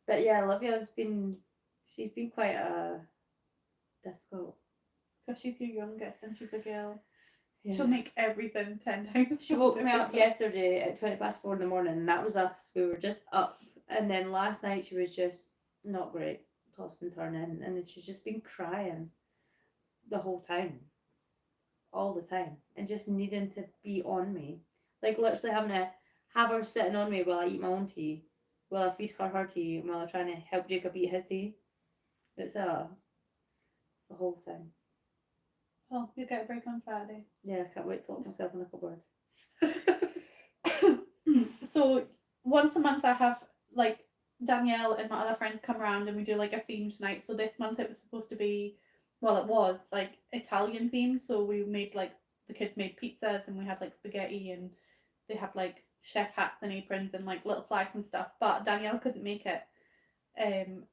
But yeah, Olivia's been, she's been quite difficult. Because she's your youngest and she's a girl. Yeah. She'll make everything 10 times. She woke me up difficult. yesterday at 4:20 in the morning, and that was us. We were just up, and then last night she was just not great, tossing and turning, and then she's just been crying the whole time, all the time, and just needing to be on me, like literally having to have her sitting on me while I eat my own tea, while I feed her tea, and while I'm trying to help Jacob eat his tea. It's a whole thing. Well, you'll get a break on Saturday. Yeah, I can't wait to lock myself in a cupboard. So once a month I have like Danielle and my other friends come around and we do like a themed night. So this month it was supposed to be, well, it was like Italian themed. So we made like, the kids made pizzas and we had like spaghetti and they have like chef hats and aprons and like little flags and stuff. But Danielle couldn't make it.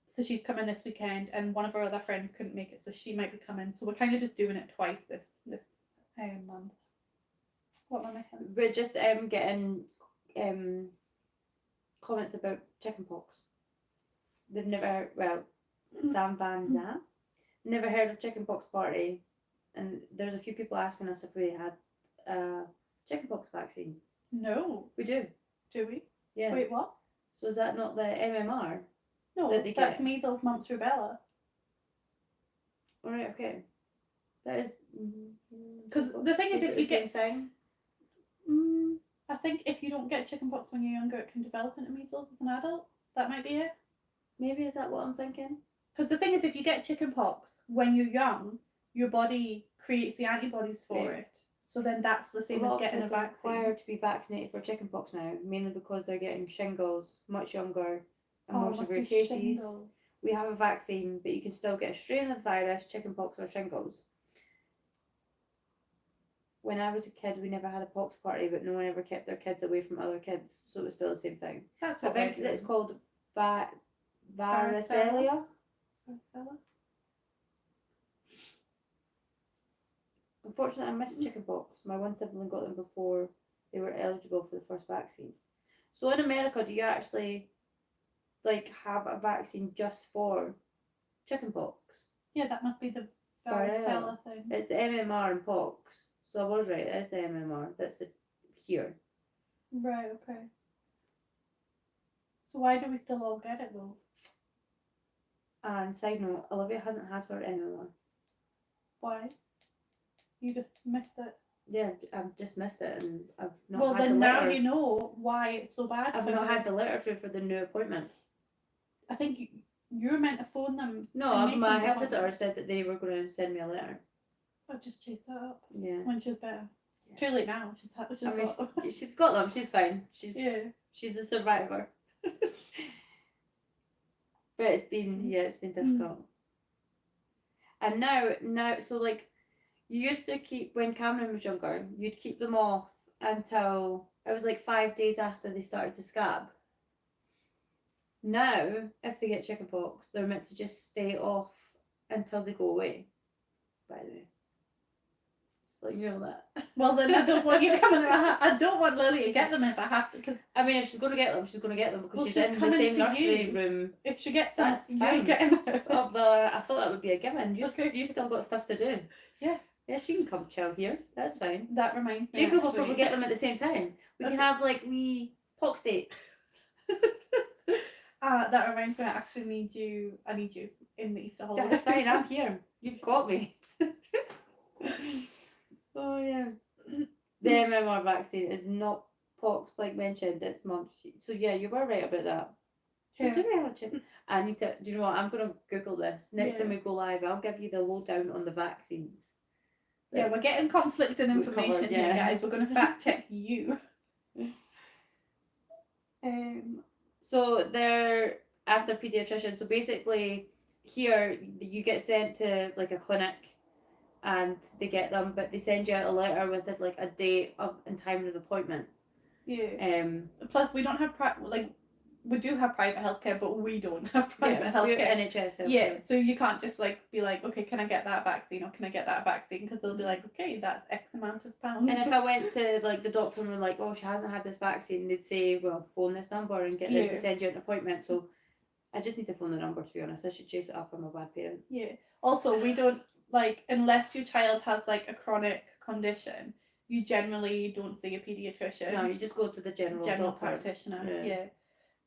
So she's coming this weekend and one of our other friends couldn't make it, so she might be coming. So we're kind of just doing it twice this month. What am I missing? We're just getting comments about chickenpox. They've never, well, Sam Van Zan never heard of chickenpox party, and there's a few people asking us if we had a chickenpox vaccine. No. We do. Do we? Yeah. Wait, what? So is that not the MMR? No, That they that's get. measles, mumps, rubella. All right. Okay. That is. Because the thing is, if you same get thing. I think if you don't get chickenpox when you're younger, it can develop into measles as an adult. That might be it. Maybe is that what I'm thinking? Because the thing is, if you get chickenpox when you're young, your body creates the antibodies for it. So then that's the same as getting a vaccine. Required to be vaccinated for chickenpox now, mainly because they're getting shingles much younger and more severe cases. Shingles. We have a vaccine, but you can still get a strain of the virus, chickenpox or shingles. When I was a kid, we never had a pox party, but no one ever kept their kids away from other kids, so it was still the same thing. That's what I think it's called varicella. Varicella? Unfortunately, I missed chickenpox. My one sibling got them before they were eligible for the first vaccine. So in America, do you actually have a vaccine just for chickenpox? Yeah, that must be the varicella thing. It's the MMR and pox. So I was right. It is the MMR. That's the here. Right. Okay. So why do we still all get it though? And side note, Olivia hasn't had her MMR. Why? You just missed it. Yeah, I've just missed it, and I've not. Well, had then the letter. now you know why it's so bad. I've not had the letter through for the new appointment. I think you were meant to phone them. No, my health visitor said that they were going to send me a letter. I'll just chase that up. Yeah. When she's better. It's too late now. She's got them. She's fine. She's a survivor. But it's been difficult. And now, so like, you used to keep, when Cameron was younger, you'd keep them off until it was like 5 days after they started to scab. Now, if they get chickenpox, they're meant to just stay off until they go away. By the way. Just let you know that. Well, then I don't want you coming. I don't want Lily to get them if I have to. Cause I mean, if she's going to get them, she's going to get them because she's in the same nursery room. If she gets them, that's fine. Oh, well, I thought that would be a given. You still got stuff to do. Yeah. Yeah, she can come chill here. That's fine. That reminds me. Jacob will probably get them at the same time. We can have like wee pox dates. That reminds me. I need you in the Easter holidays. That's fine. I'm here. You've got me. Oh yeah. The MMR vaccine is not pox like mentioned. It's mumps. So yeah, you were right about that. So do we have a chip? I need to. Do you know what? I'm gonna Google this next time we go live. I'll give you the lowdown on the vaccines. Yeah, we're getting conflicting information here, guys. We're going to fact check you. So they're asked their pediatrician. So basically, here you get sent to like a clinic, and they get them, but they send you out a letter with it like a date and time of appointment. Yeah. Plus, we don't have we do have private healthcare, but we don't have private healthcare. NHS healthcare. Yeah, so you can't just be like, okay, can I get that vaccine or can I get that vaccine? Because they'll be like, okay, that's X amount of pounds. And if I went to like the doctor and were like, oh, she hasn't had this vaccine, they'd say, well, phone this number and get them to send you an appointment. So I just need to phone the number, to be honest. I should chase it up. I'm a bad parent. Yeah. Also, we don't unless your child has like a chronic condition, you generally don't see a pediatrician. No, you just go to the general doctor. Practitioner. Yeah.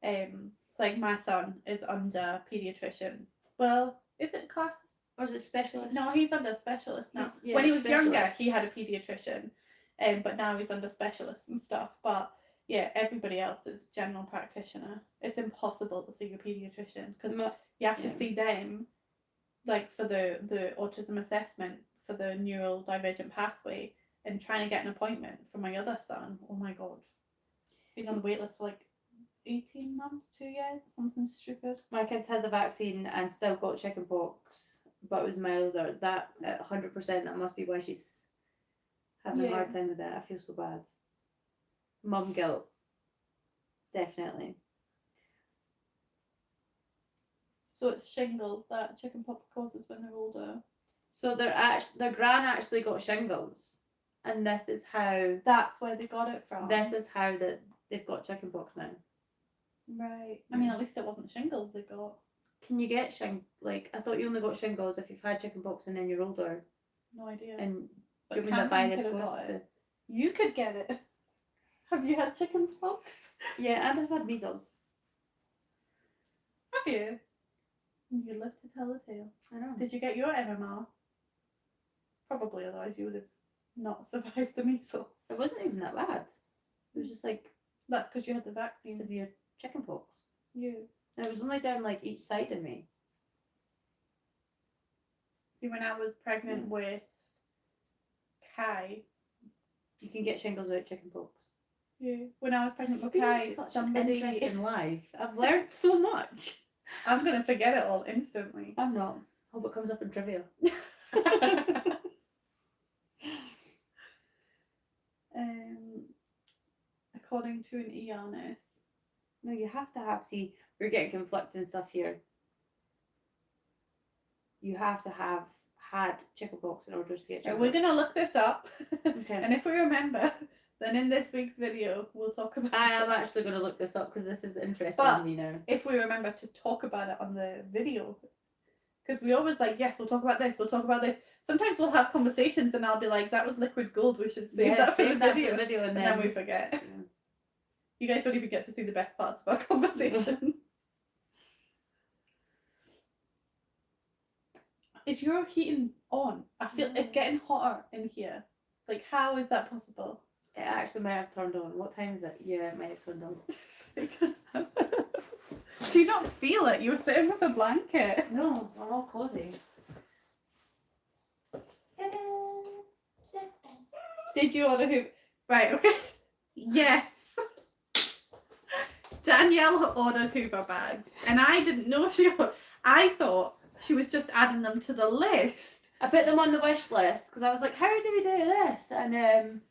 It's like my son is under pediatricians. Well, is it classes? Or is it specialist? No, he's under specialist now. When he was younger, he had a pediatrician, but now he's under specialists and stuff. But yeah, everybody else is general practitioner. It's impossible to see a pediatrician because you have to see them, like for the autism assessment for the neural divergent pathway, and trying to get an appointment for my other son. Oh my god, been on the wait list for like 18 months, 2 years, something stupid. My kids had the vaccine and still got chickenpox, but it was milder. That 100%, that must be why she's having a hard time with it. I feel so bad. Mum guilt. Definitely. So it's shingles that chickenpox causes when they're older. So their gran actually got shingles, and this is how. That's where they got it from. This is how they've got chickenpox now. Right. I mean, at least it wasn't shingles they got. Can you get I thought you only got shingles if you've had chickenpox and then you're older. No idea. And do you mean the virus goes to... You could get it. Have you had chickenpox? Yeah, and I've had measles. Have you? You live to tell the tale. I know. Did you get your MMR? Probably, otherwise you would have not survived the measles. It wasn't even that bad. It was just like That's because you had the vaccine. severe chickenpox. Yeah. And it was only down like each side of me. See, when I was pregnant with Kai, You can get shingles without chickenpox. yeah, when I was pregnant with It's Kai, been such an somebody. interesting life. I've learned so much. I'm gonna forget it all instantly. I'm not. Hope it comes up in trivia. According to an ER nurse. No, you have to have. See, we're getting conflicting stuff here. You have to have had chickenpox in order to get chickenpox. We're gonna look this up, Okay. and if we remember, then in this week's video we'll talk about. I am actually going to look this up because this is interesting But to me now. if we remember to talk about it on the video, because we always like, yes, we'll talk about this, we'll talk about this. Sometimes we'll have conversations and I'll be like, that was liquid gold, we should save that for the video. And then we forget. Yeah. You guys don't even get to see the best parts of our conversation. Is your heating on? I feel it's getting hotter in here. Like, how is that possible? It actually might have turned on. What time is it? Yeah, it might have turned on. Do you not feel it? You were sitting with a blanket. No, I'm all cozy. Did you order who? Right, okay. Yes. Danielle ordered Hoover bags, and I didn't know I thought she was just adding them to the list. I put them on the wish list because I was like, how do we do this? And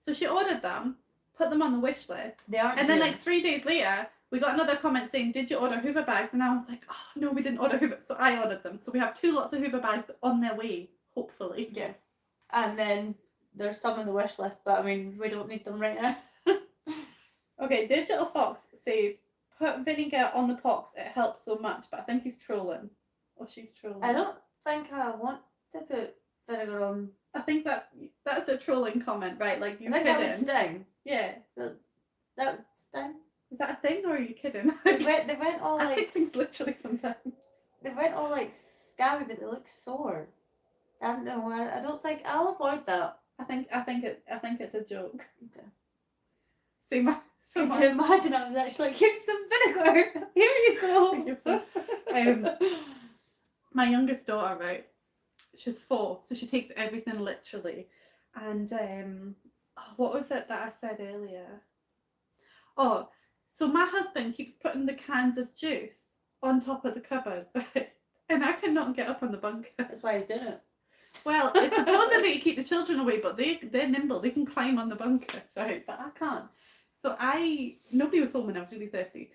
so she ordered them, put them on the wish list, they aren't. And then like 3 days later, we got another comment saying, did you order Hoover bags? And I was like, oh no, we didn't order Hoover. So I ordered them. So we have 2 lots of Hoover bags on their way, hopefully. Yeah. And then there's some on the wish list, but I mean, we don't need them right now. Okay, Digital Fox says, put vinegar on the pox, it helps so much, but I think he's trolling. Or she's trolling. I don't think I want to put vinegar on. I think that's a trolling comment, right? Like, you I think that would kidding? sting. Yeah. That would sting. Is that a thing, or are you kidding? They went all I like take things literally sometimes. they went all like scabby, but they look sore. I don't know. I don't think I'll avoid that. I think it's a joke. Okay. See my. Could you imagine? I was actually like, here's some vinegar. Here you go. My youngest daughter, right? She's 4, so she takes everything literally. And what was it that I said earlier? Oh, so my husband keeps putting the cans of juice on top of the cupboards, right? And I cannot get up on the bunker. That's why he's doing it. Well, it's supposedly to keep the children away, but they're nimble. They can climb on the bunkers, right? But I can't. So nobody was home and I was really thirsty.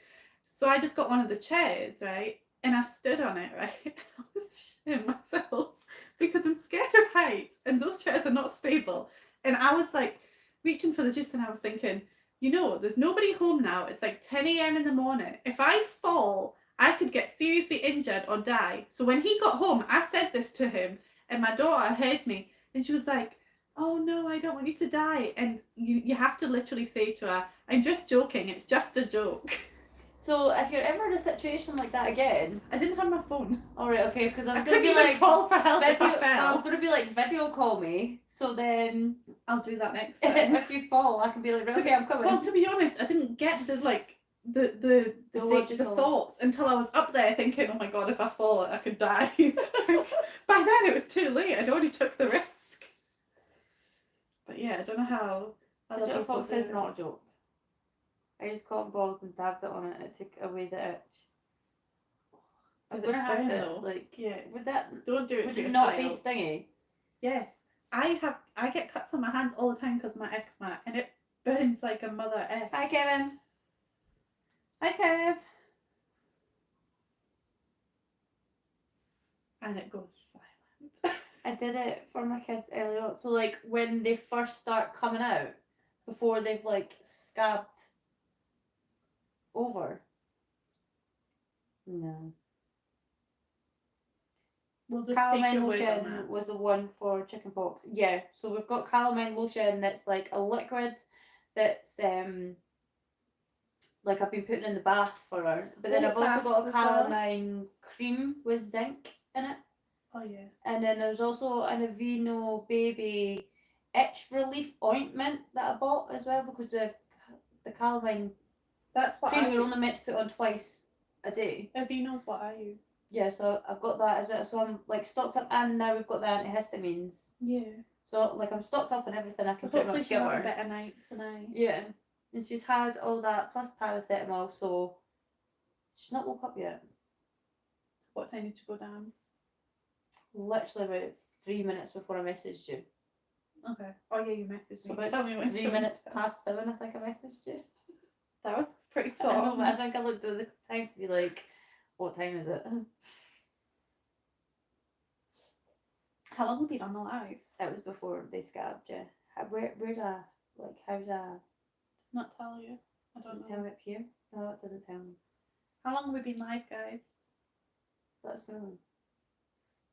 So I just got one of the chairs, right? And I stood on it, right? I was shitting myself because I'm scared of heights and those chairs are not stable. And I was like reaching for the juice and I was thinking, you know, there's nobody home now. It's like 10 a.m. in the morning. If I fall, I could get seriously injured or die. So when he got home, I said this to him and my daughter heard me and she was like, oh no, I don't want you to die. And you have to literally say to her, I'm just joking, it's just a joke. So if you're ever in a situation like that again, I didn't have my phone. alright, okay, because I was I going to couldn't be even like, call for help if I I fell. was going to be like, video call me, so then I'll do that next time. if you fall, I can be like, okay, I'm coming. Well, to be honest, I didn't get the thoughts until I was up there thinking, oh my god, if I fall, I could die. By then it was too late. I'd already took the risk. But yeah, I don't know how. Digital Fox says not a joke. I used cotton balls and dabbed it on it and it took away the itch. I'm gonna have to like. Yeah. Would that? Don't do it. Would to it your not be child. stingy? Yes, I get cuts on my hands all the time because my eczema, and it burns like a mother F. Hi, Kevin. Hi, Kev. And it goes silent. I did it for my kids earlier on. So like when they first start coming out, before they've like scabbed over. No. We'll just take your Calamine word on lotion that. was the one for chickenpox. Yeah, so we've got calamine lotion that's like a liquid that's like I've been putting in the bath for her. But then I've also got a calamine cream with zinc in it. Oh yeah. And then there's also an Aveeno baby itch relief ointment that I bought as well, because the calamine That's what cream I we're only meant to put on twice a day. Aveeno's what I use. Yeah, so I've got that as well. So I'm like stocked up, and now we've got the antihistamines. Yeah. So like I'm stocked up on everything I So can pretty hopefully much she'll give have a her. better night tonight. Yeah, and she's had all that plus paracetamol, so she's not woke up yet. What time did you go down? Literally about 3 minutes before I messaged you. Okay. Oh yeah, you messaged So me. about Tell me when 3 to minutes past 7, I think I messaged you. That was pretty I spot know, on. but I think I looked at the time to be like, what time is it? How long have we been on the live? It was before they scabbed you. Where's a, like, how's a... Does not tell you. I Does don't it tell know. me up here? No, it doesn't tell me. How long have we been live, guys? Let us know.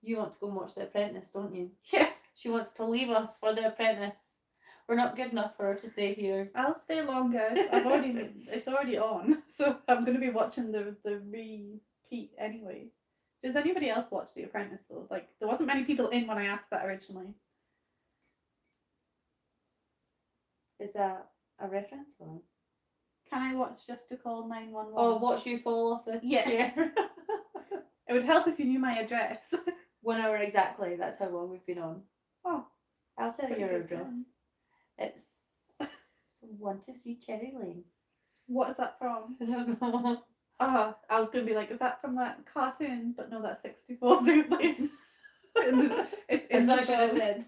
You want to go and watch The Apprentice, don't you? Yeah. She wants to leave us for The Apprentice. We're not good enough for her to stay here. I'll stay longer. It's already on, so I'm gonna be watching the repeat anyway. Does anybody else watch The Apprentice though? Like there wasn't many people in when I asked that originally. Is that a reference or? Can I watch Just to Call 911? Oh, watch you fall off the chair. It would help if you knew my address. 1 hour exactly. That's how long we've been on. Oh, I'll tell you pretty your good address. one. It's 123 Cherry Lane. What is that from? I don't know. Oh, I was gonna be like, is that from that cartoon? But no, that's 64 Zoom Lane. It's in That's what I the should have song. said.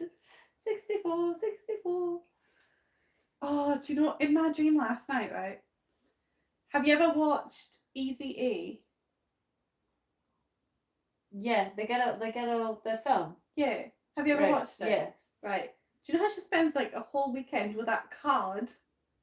64, 64. Oh, do you know, in my dream last night, right? Have you ever watched Easy A? Yeah, they get out the film. Yeah. Have you ever watched it? Yes. Right. Do you know how she spends like a whole weekend with that card?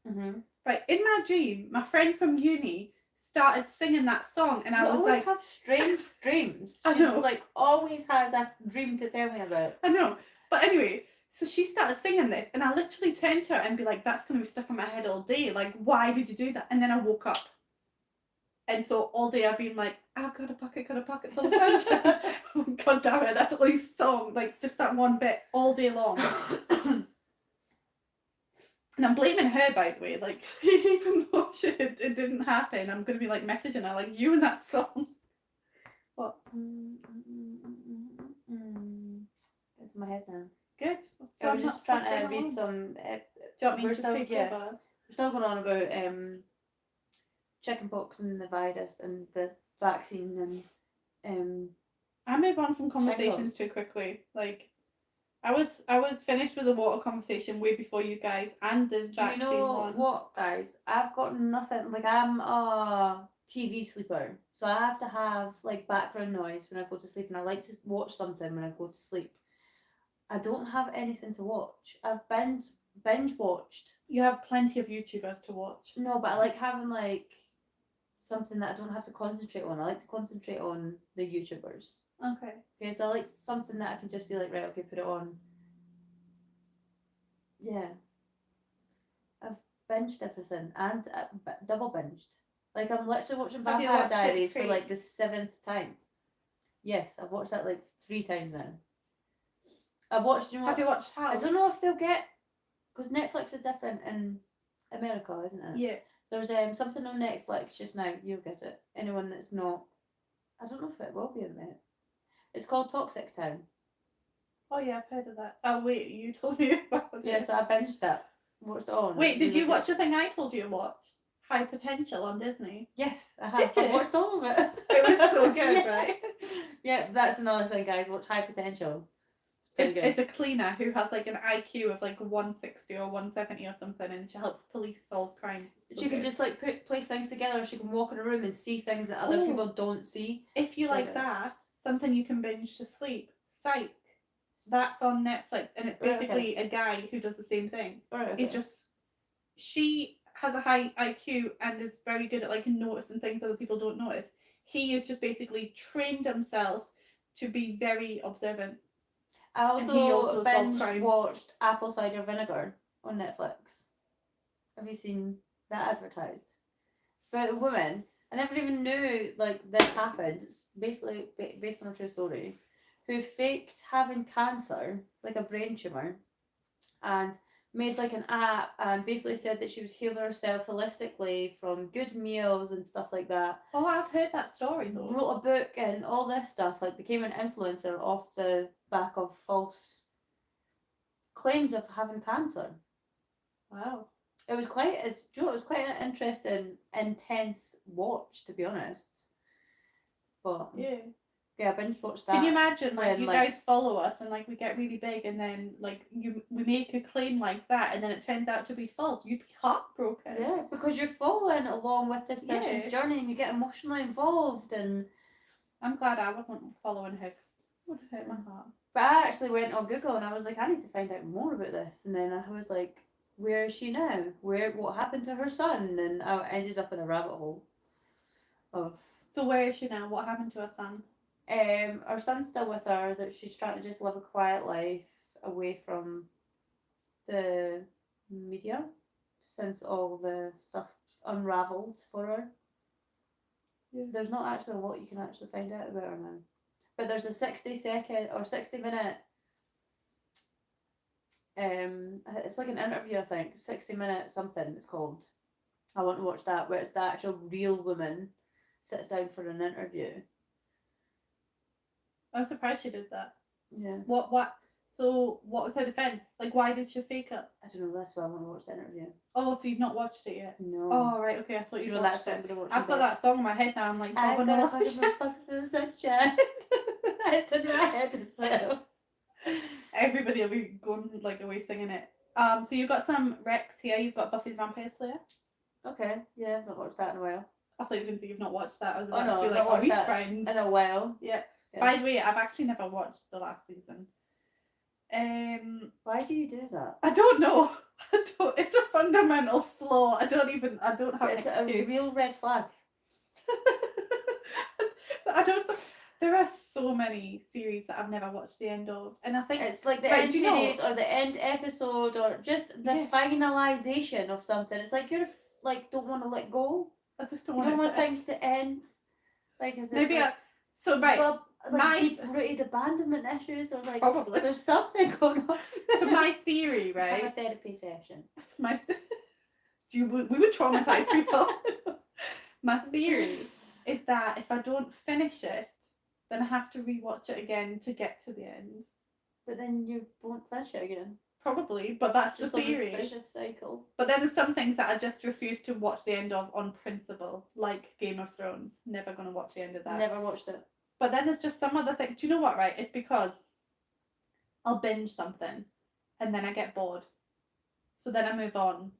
Mm-hmm. Right. In my dream, my friend from uni started singing that song, and I was always like, have strange dreams. I She's know. like always has a dream to tell me about. I know. But anyway, so she started singing this, and I literally turned to her and be like, that's going to be stuck in my head all day. Like, why did you do that? And then I woke up. And so all day I've been like, I've got a pocket full of sunshine. God damn it, that's the only song, like just that one bit all day long. And I'm blaming her, by the way, like, even though it didn't happen, I'm going to be like messaging her, like, you and that song. What? It's in my head now. Good. I was just trying to read some. Do you want me to take over? We're still going on about chickenpox and the virus and the vaccine and I move on from conversations too quickly. Like, I was finished with the water conversation way before you guys and the vaccine Do you know one. what, guys? I've got nothing. Like, I'm a TV sleeper, so I have to have like background noise when I go to sleep, and I like to watch something when I go to sleep. I don't have anything to watch. I've binge watched. You have plenty of YouTubers to watch. No, but I like having like something that I don't have to concentrate on. I like to concentrate on the YouTubers. Okay. Okay, so I like something that I can just be like, right, okay, put it on. Yeah. I've binged everything and double binged. Like, I'm literally watching Have you Vampire watched Diaries Schitt's for like Creek? the 7th time. Yes, I've watched that like 3 times now. I've watched, you know Have what? you watched House? I don't know if they'll get, because Netflix is different in America, isn't it? Yeah. There's something on Netflix just now. You'll get it. Anyone that's not, I don't know if it will be in a minute. It's called Toxic Town. Oh yeah, I've heard of that. Oh wait, you told me about it. Yeah, so I binged that. Watched it on. Wait, did you watch the thing I told you to watch? High Potential on Disney. Yes, I have. Did I've you? watched all of it. It was so good, Yeah. right? Yeah, that's another thing, guys. Watch High Potential. It's pretty good. It's a cleaner who has like an IQ of like 160 or 170 or something, and she helps police solve crimes. It's so She can good. just like place things together. She can walk in a room and see things that other people don't see. If you So like good. that, something you can binge to sleep. Psych. That's on Netflix, and it's Right, basically a guy who does the same thing. Right, okay. He's just, she has a high IQ and is very good at like noticing things other people don't notice. He is just basically trained himself to be very observant. I And he also also solves binge crimes. watched Apple Cider Vinegar on Netflix. Have you seen that advertised? It's about a woman. I never even knew like this happened. It's basically based on a true story. who faked having cancer, like a brain tumor, and made like an app and basically said that she was healing herself holistically from good meals and stuff like that. Oh, I've heard that story though. Wrote a book and all this stuff, like became an influencer off the back of false claims of having cancer. Wow. It was quite, it was quite an interesting, intense watch, to be honest. But yeah, I binge watched that. Can you imagine, like, when, you guys follow us and like we get really big, and then like we make a claim like that, and then it turns out to be false? You'd be heartbroken. Yeah, because you're following along with this person's journey, and you get emotionally involved. And I'm glad I wasn't following her, because it would have hurt my heart. But I actually went on Google and I was like, I need to find out more about this. And then I was like, where is she now? What happened to her son? And I ended up in a rabbit hole of. So where is she now? What happened to her son? Our son's still with her. That she's trying to just live a quiet life away from the media since all the stuff unravelled for her. Yeah. There's not actually a lot you can actually find out about her now. But there's a 60-second or 60-minute. It's like an interview, I think. 60-minute something it's called. I want to watch that, where it's the actual real woman sits down for an interview. I'm surprised she did that. Yeah. What? So what was her defense? Like, why did she fake it? I don't know. That's why I want to watch the interview. Oh, so you've not watched it yet? No. Oh, right. Okay, I thought you watched it. I've got that song in my head now. I'm like, I'm gonna fucking sunshine. It's in my head as well. Everybody will be going like away singing it. So you've got some recs here. You've got Buffy the Vampire Slayer. Okay. Yeah, I've not watched that in a while. I thought you were going to say you've not watched that. I was about to be like, are we friends? In a while. Yeah. By the way, I've actually never watched the last season. Why do you do that? I don't know. It's a fundamental flaw. I don't have It's a real red flag. There are so many series that I've never watched the end of, and I think it's like the end series or the end episode or just the finalization of something. It's like you're like don't want to let go. I just don't want. You don't want things to end. Like is it maybe like, so right. Like deep-rooted abandonment issues, or like probably there's something going on. So my theory, right? Have a therapy session. We would traumatize people. My theory is that if I don't finish it, then I have to rewatch it again to get to the end. But then you won't finish it again. Probably, but that's just the theory. Like a vicious cycle. But then there's some things that I just refuse to watch the end of on principle, like Game of Thrones. Never gonna watch the end of that. Never watched it. But then there's just some other thing. Do you know what, right? It's because I'll binge something and then I get bored. So then I move on.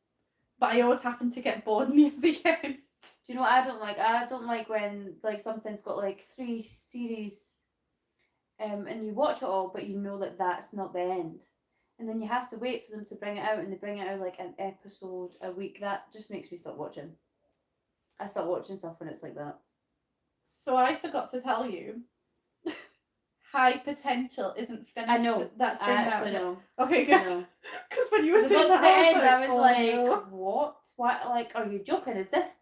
But I always happen to get bored near the end. Do you know what I don't like? I don't like when like something's got like 3 series and you watch it all, but you know that that's not the end. And then you have to wait for them to bring it out, and they bring it out like an episode a week. That just makes me stop watching. I stop watching stuff when it's like that. So I forgot to tell you, High Potential isn't finished. I know. That's I actually know. Okay, good. Because when you were saying that, I was like, no. What? What? Like, are you joking? Is this?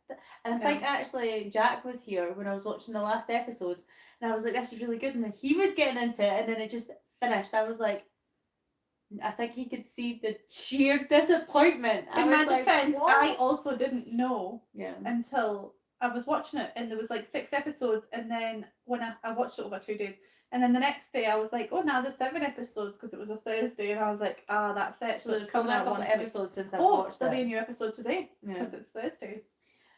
And I think actually Jack was here when I was watching the last episode, and I was like, this is really good. And he was getting into it, and then it just finished. I was like, I think he could see the sheer disappointment. In my defense, I also didn't know until I was watching it, and there was like 6 episodes, and then when I watched it over 2 days, and then the next day I was like, oh, now there's 7 episodes because it was a Thursday, and I was like, that's it. So there's probably a couple of episodes since I've watched it. There'll be a new episode today because it's Thursday.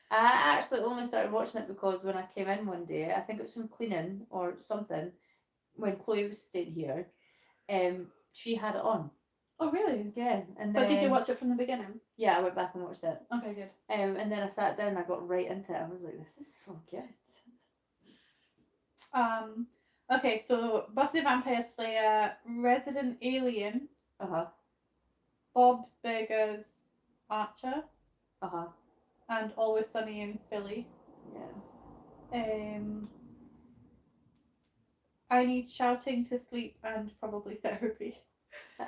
I actually only started watching it because when I came in one day, I think it was from cleaning or something, when Chloe was staying here, she had it on. Oh really? Yeah. And then, but did you watch it from the beginning? Yeah, I went back and watched it. Okay, good. And then I sat down and I got right into it. I was like, this is so good. Okay, so Buffy the Vampire Slayer, Resident Alien, Bob's Burgers, Archer, and Always Sunny in Philly. Yeah. I Need Shouting to Sleep and probably therapy.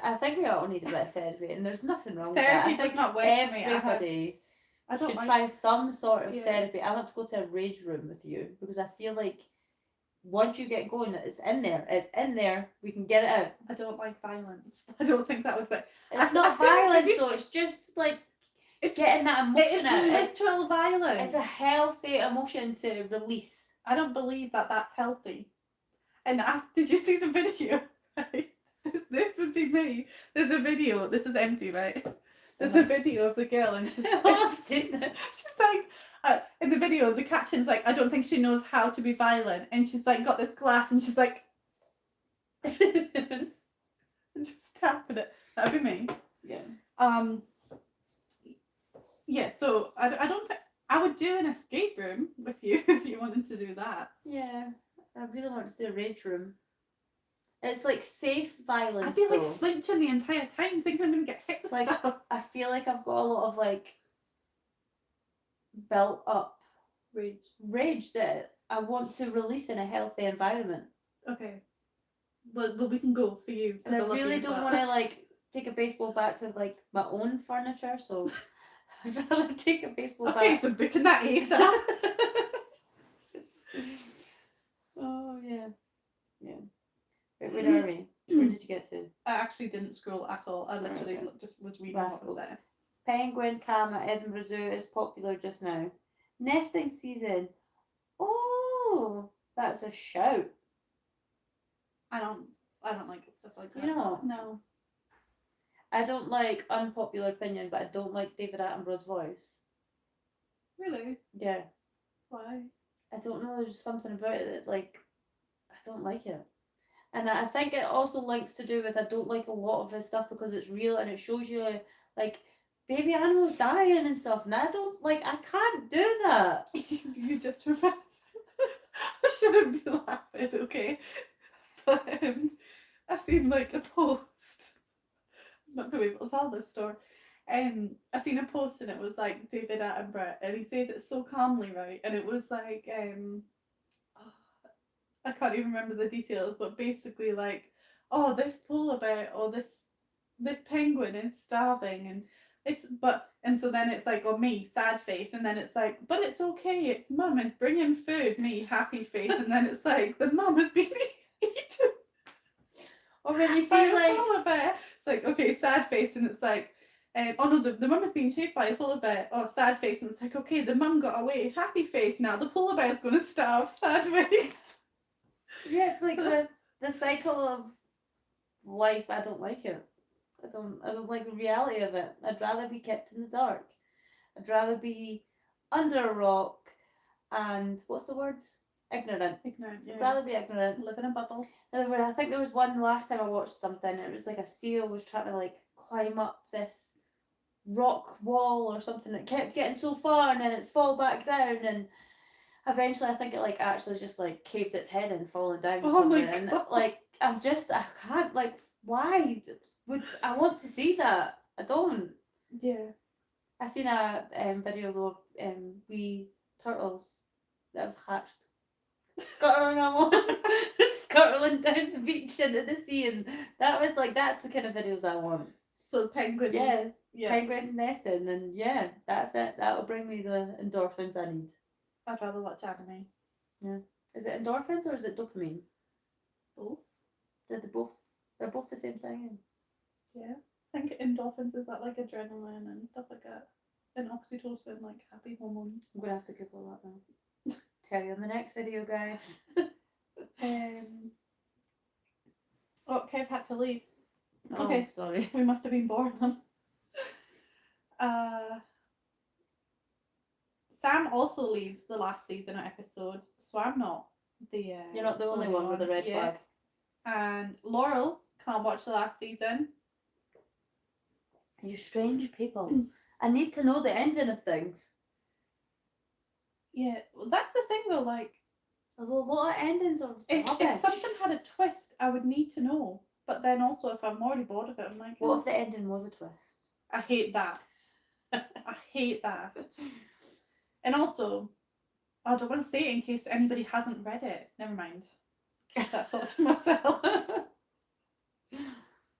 I think we all need a bit of therapy, and there's nothing wrong therapy with that. I does not work for me. Everybody should try some sort of therapy. I want to go to a rage room with you because I feel like once you get going, it's in there. It's in there. We can get it out. I don't like violence. I don't think that would work. It's not violence though. It's just like getting that emotion out. It's literal violence. It's a healthy emotion to release. I don't believe that that's healthy. And did you see the video? Right? This would be me. There's a video. This is empty, right? There's a video of the girl, and she's like, I've seen that. she's like, in the video, the caption's like, I don't think she knows how to be violent, and she's like got this glass, and she's like, just tapping it. That'd be me. Yeah. Yeah. So I don't think I would do an escape room with you if you wanted to do that. Yeah. I really want to do a rage room. It's like safe violence. I'd be like flinching the entire time, thinking I'm gonna get hit with like stuff. I feel like I've got a lot of like built up rage that I want to release in a healthy environment. Okay. Well, we can go for you. And I really don't want to like take a baseball bat to like my own furniture, so I'd rather take a baseball bat. Okay, so booking that ASAP. Oh yeah. Yeah. Wait, where are we? Where did you get to? I actually didn't scroll at all. I literally just was reading what was there. Penguin cam at Edinburgh Zoo is popular just now. Nesting season. Oh, that's a shout. I don't like stuff like that. You know? No. I don't like unpopular opinion, but I don't like David Attenborough's voice. Really? Yeah. Why? I don't know, there's just something about it that like I don't like it. And I think it also links to do with I don't like a lot of his stuff because it's real and it shows you like baby animals dying and stuff, and I don't like I can't do that. You just remember. I shouldn't be laughing, okay? But I seen like a post. I'm not gonna be able to tell this story. I seen a post and it was like David Attenborough, and he says it so calmly, right? And it was like I can't even remember the details, but basically like, oh, this polar bear or this penguin is starving, and so then it's like, oh, me, sad face, and then it's like, but it's okay, it's mum is bringing food, me, happy face, and then it's like the mum has been eaten. Or when you see by like a polar bear, it's like, okay, sad face, and it's like, oh no, the mum is being chased by a polar bear, or sad face, and it's like, okay, the mum got away, happy face, now the polar bear is going to starve, sad face. yeah, it's like the cycle of life. I don't like it. I don't like the reality of it. I'd rather be kept in the dark. I'd rather be under a rock and what's the word? Ignorant. Ignorant, yeah. I'd rather be ignorant. Live in a bubble. I think there was one last time I watched something. It was like a seal was trying to like climb up this rock wall or something. It kept getting so far and then it'd fall back down, and eventually I think it like actually just like caved its head and fallen down somewhere. And like I can't, like, why would I want to see that? I don't. Yeah. I seen a video of wee turtles that have hatched scuttling down the beach into the sea, and that was like, that's the kind of videos I want. So the penguin. Yeah. Yeah. Penguins nesting, and yeah, that's it. That'll bring me the endorphins I need. I'd rather watch anime. Yeah. Is it endorphins or is it dopamine? Both. They're both the same thing. Yeah. I think endorphins is that like adrenaline and stuff like that. And oxytocin, like happy hormones. I'm gonna have to Google that now. Tell you in the next video, guys. Oh, Kev had to leave. Oh, Okay. Sorry. We must have been boring them. Sam also leaves the last season episode, so I'm not the. You're not the only one with a red flag. And Laurel can't watch the last season. You strange people. I need to know the ending of things. Yeah, well, that's the thing though. Like, There's a lot of endings are if rubbish. something had a twist, I would need to know. But then also, if I'm already bored of it, I'm like, What if the ending was a twist? I hate that. I hate that. And also, I don't want to say it in case anybody hasn't read it. Never mind. Keep that thought to myself.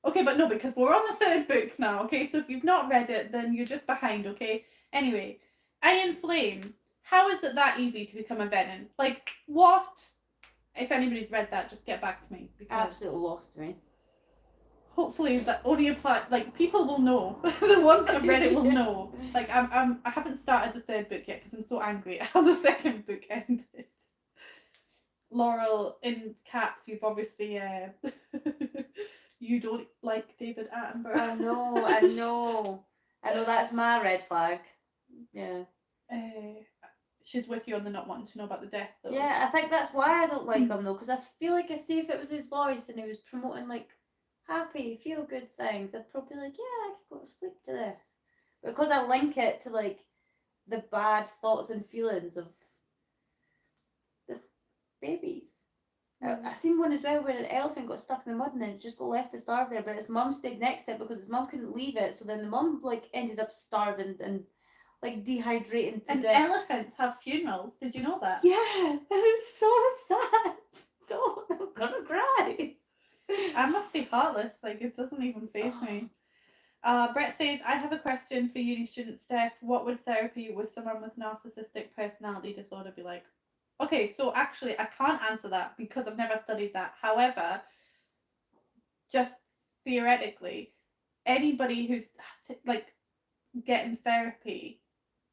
Okay, but no, because we're on the third book now, okay? So if you've not read it, then you're just behind, okay? Anyway, Iron Flame. How is it that easy to become a venom? Like, what? if anybody's read that, just get back to me, because Absolutely lost me. hopefully that only apply. Like, people will know. The ones that have read it will know. Like, I haven't started the third book yet because I'm so angry at how the second book ended. Laurel, in caps, you've obviously you don't like David Attenborough. I know that's my red flag. Yeah. She's with you on the not wanting to know about the death, though. Yeah, I think that's why I don't like him though, because I feel like I see if it was his voice and he was promoting like happy, feel good things, I'd probably be like, yeah, I could go to sleep to this. But because I link it to like the bad thoughts and feelings of the babies. I seen one as well where an elephant got stuck in the mud and it just got left to starve there, but his mum stayed next to it because his mum couldn't leave it. So then the mum like ended up starving and like dehydrating to And death. elephants have funerals. Did you know that? Yeah, and it's so sad. Don't, I'm gonna cry. I must be heartless. Like, it doesn't even faze me. Brett says, I have a question for uni student Steph. What would therapy with someone with narcissistic personality disorder be like? Okay, so actually, I can't answer that because I've never studied that. However, just theoretically, anybody who's like getting therapy,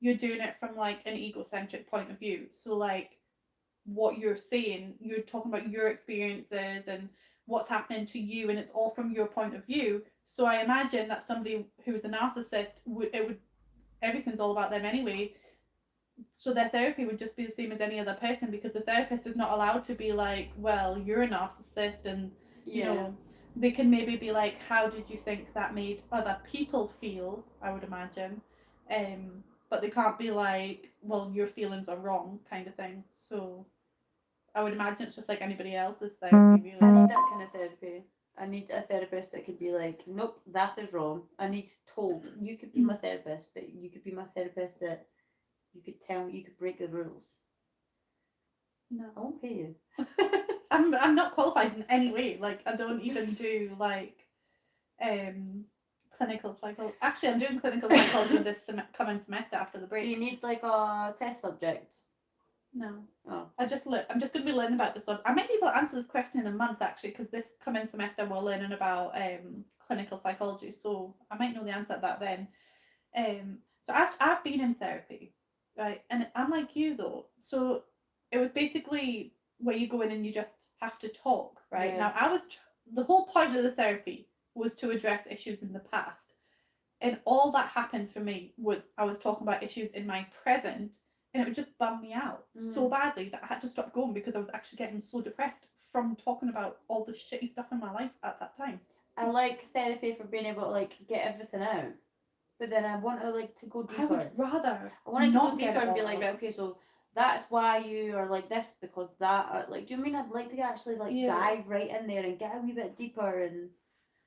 you're doing it from like an egocentric point of view. So like what you're saying, you're talking about your experiences and what's happening to you, and it's all from your point of view. So I imagine that somebody who is a narcissist would everything's all about them anyway. So their therapy would just be the same as any other person, because the therapist is not allowed to be like, well, you're a narcissist, and you know, they can maybe be like, how did you think that made other people feel? I would imagine, but they can't be like, well, your feelings are wrong, kind of thing. So I would imagine it's just like anybody else's therapy, really. I need that kind of therapy. I need a therapist that could be like, nope, that is wrong. I need told. You could be my therapist, but you could be my therapist that you could tell me, you could break the rules. No, I won't pay you. I'm not qualified in any way. Like, I don't even do like clinical psychology. Actually, I'm doing clinical psychology this coming semester after the break. Do you need like a test subject? No. Oh. I'm just going to be learning about this one. I might be able to answer this question in a month, actually, because this coming semester we're learning about clinical psychology, so I might know the answer to that then. So I've been in therapy, right, and I'm like you though. So it was basically where you go in and you just have to talk, right? Yeah. Now the whole point of the therapy was to address issues in the past, and all that happened for me was I was talking about issues in my present. And it would just bum me out so badly that I had to stop going because I was actually getting so depressed from talking about all the shitty stuff in my life at that time. I like therapy for being able to like get everything out, but then I want to like to go deeper. I would rather. I want it to go deeper and be like, right, okay, so that's why you are like this because that, like, do you mean I'd like to actually like dive right in there and get a wee bit deeper and.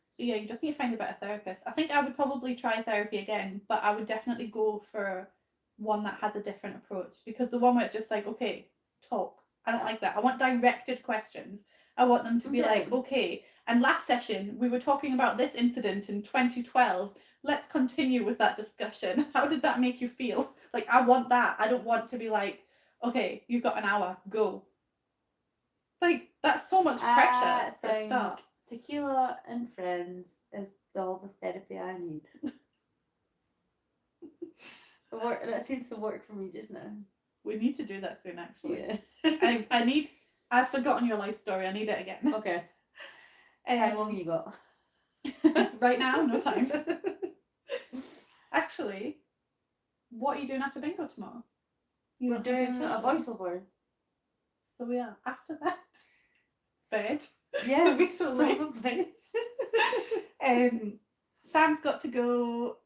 So yeah, you just need to find a better therapist. I think I would probably try therapy again, but I would definitely go for one that has a different approach, because the one where it's just like, okay, talk, I don't like that. I want directed questions. I want them to be like, okay, and last session we were talking about this incident in 2012, let's continue with that discussion. How did that make you feel? Like, I want that. I don't want to be like, okay, you've got an hour, go. Like, that's so much pressure for a start. Tequila and friends is all the therapy I need. That seems to work for me just now. We need to do that soon, actually. Yeah. I've forgotten your life story. I need it again. Okay. How long you got? Right now, no time. Actually, what are you doing after bingo tomorrow? We're doing a voiceover. So yeah, after that, bed. Yeah, it'll be so late. probably. Sam's got to go.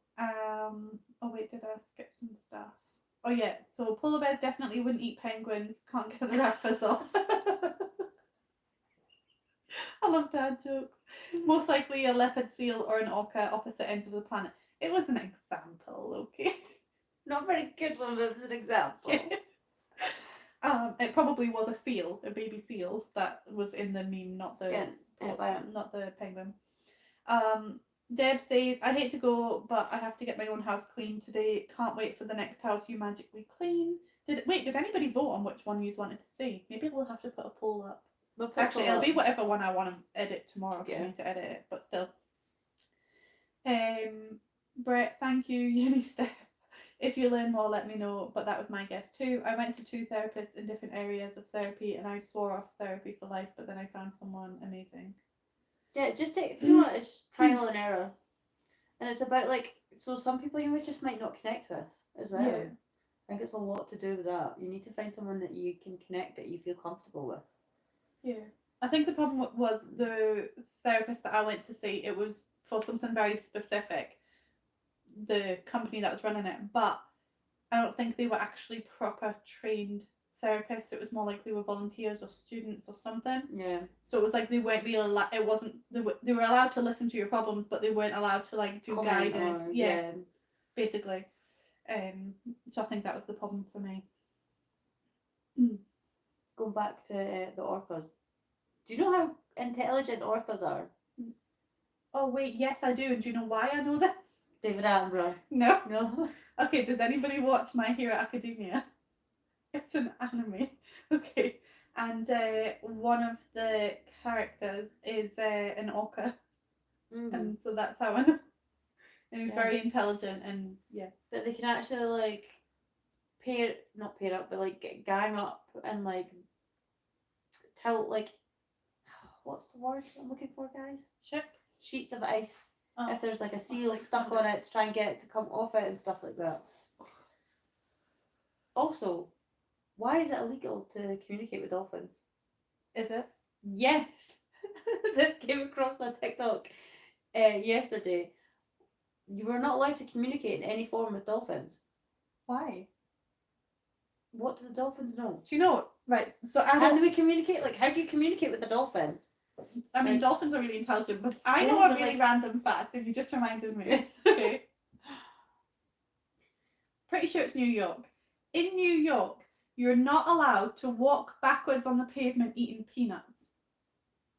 Oh wait, did I skip some stuff? Oh yeah, so polar bears definitely wouldn't eat penguins. Can't get the wrappers off. I love dad jokes. Most likely a leopard seal or an orca, opposite ends of the planet. It was an example, okay? Not very good one, but it was an example. It probably was a seal, a baby seal, that was in the meme, not the penguin. Deb says, I hate to go, but I have to get my own house clean today. Can't wait for the next house you magically clean. Did anybody vote on which one you wanted to see? Maybe we'll have to put a poll up. Actually, it'll be whatever one I want to edit tomorrow because I need to edit it, but still. Brett, thank you, Uni Steph. If you learn more, let me know. But that was my guess too. I went to 2 therapists in different areas of therapy, and I swore off therapy for life. But then I found someone amazing. Yeah, just take. You know what? It's trial and error, and it's about like. So some people you just might not connect with as well. Yeah. I think it's a lot to do with that. You need to find someone that you can connect, that you feel comfortable with. Yeah. I think the problem was the therapist that I went to see, it was for something very specific, the company that was running it, but I don't think they were actually proper trained therapists. It was more like they were volunteers or students or something. Yeah. So it was like they weren't really allowed, it wasn't, they were allowed to listen to your problems, but they weren't allowed to like do guided. Yeah. Basically. So I think that was the problem for me. Going back to the orcas. Do you know how intelligent orcas are? Oh wait, yes I do. And do you know why I know this? David Attenborough. No. No. Okay, does anybody watch My Hero Academia? It's an anime. Okay. And one of the characters is an orca. And so that's how I know. And he's very intelligent and yeah. But they can actually like not pair up, but like gang up and like tilt like what's the word I'm looking for, guys? Sheets of ice. Oh. If there's like a seal stuck on it to try and get it to come off it and stuff like that. Also, why is it illegal to communicate with dolphins? Is it? Yes. This came across my TikTok yesterday. You were not allowed to communicate in any form with dolphins. Why? What do the dolphins know? Do you know? Right. So how do we communicate? Like, how do you communicate with a dolphin? I mean, dolphins are really intelligent, but I know a really random fact, and you just reminded me. Okay. Pretty sure it's New York. In New York, you're not allowed to walk backwards on the pavement eating peanuts.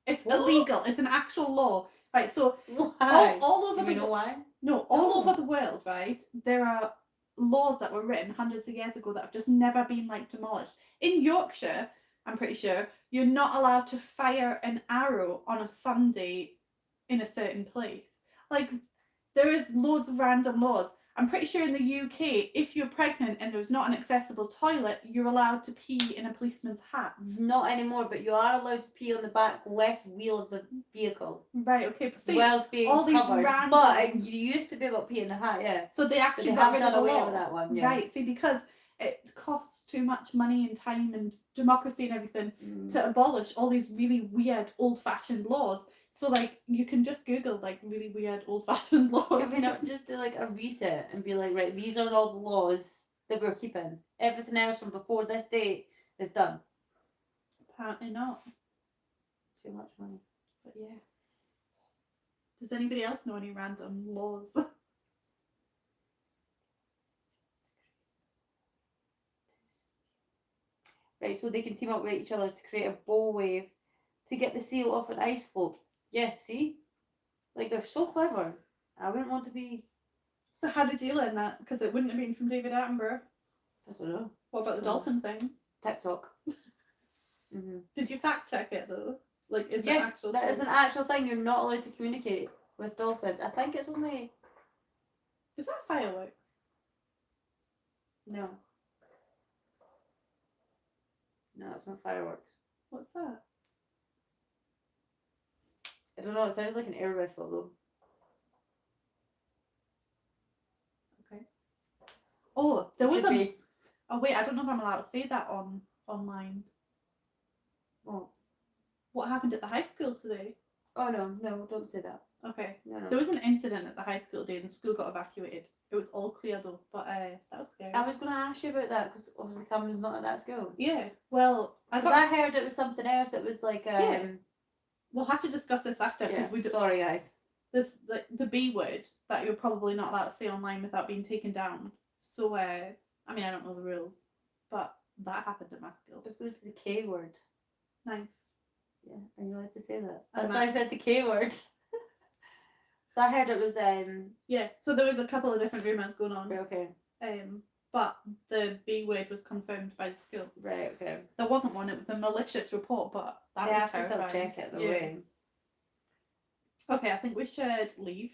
It's illegal. It's an actual law. Right, so all over you know why? No, all over the world, right? There are laws that were written hundreds of years ago that have just never been like demolished. In Yorkshire, I'm pretty sure, you're not allowed to fire an arrow on a Sunday in a certain place. Like, there is loads of random laws. I'm pretty sure in the UK, if you're pregnant and there's not an accessible toilet, you're allowed to pee in a policeman's hat. Not anymore, but you are allowed to pee on the back left wheel of the vehicle. Right, okay. But see, whilst being all these covered. random... But you used to be able to pee in the hat, yeah. So they actually got rid of the law. That one, yeah. Right, see, because it costs too much money and time and democracy and everything to abolish all these really weird old-fashioned laws. So, like, you can just Google, like, really weird old-fashioned laws. Can we not just do, like, a reset and be like, right, these are all the laws that we're keeping. Everything else from before this date is done. Apparently not. Too much money. But, yeah. Does anybody else know any random laws? Right, so they can team up with each other to create a bow wave to get the seal off an ice floe. Yeah, see? Like, they're so clever. I wouldn't want to be... So how did you learn that? Because it wouldn't have been from David Attenborough. I don't know. What about the dolphin thing? TikTok. Did you fact check it, though? Like, is yes, that is an actual thing. You're not allowed to communicate with dolphins. I think it's only... Is that fireworks? No. No, it's not fireworks. What's that? I don't know, it sounded like an air rifle though. Okay. Oh, there was a... Oh wait, I don't know if I'm allowed to say that online. Oh. What happened at the high school today? Oh no, don't say that. Okay. No. There was an incident at the high school today and the school got evacuated. It was all clear though, but that was scary. I was going to ask you about that because obviously Cameron's not at that school. Yeah, well... I heard it was something else. It was like... Yeah. We'll have to discuss this after because we... Sorry guys. There's the B word that you're probably not allowed to say online without being taken down. So, I mean, I don't know the rules, but that happened at my school. It was going to say the K word. Nice. Yeah, are you allowed to say that? That's why I said the K word. So I heard it was... Yeah, so there was a couple of different rumours going on. Okay. but the B word was confirmed by the school. Right, okay. There wasn't one, it was a malicious report, but that They was have to terrifying. still check it, though, Yeah. way. Okay, I think we should leave.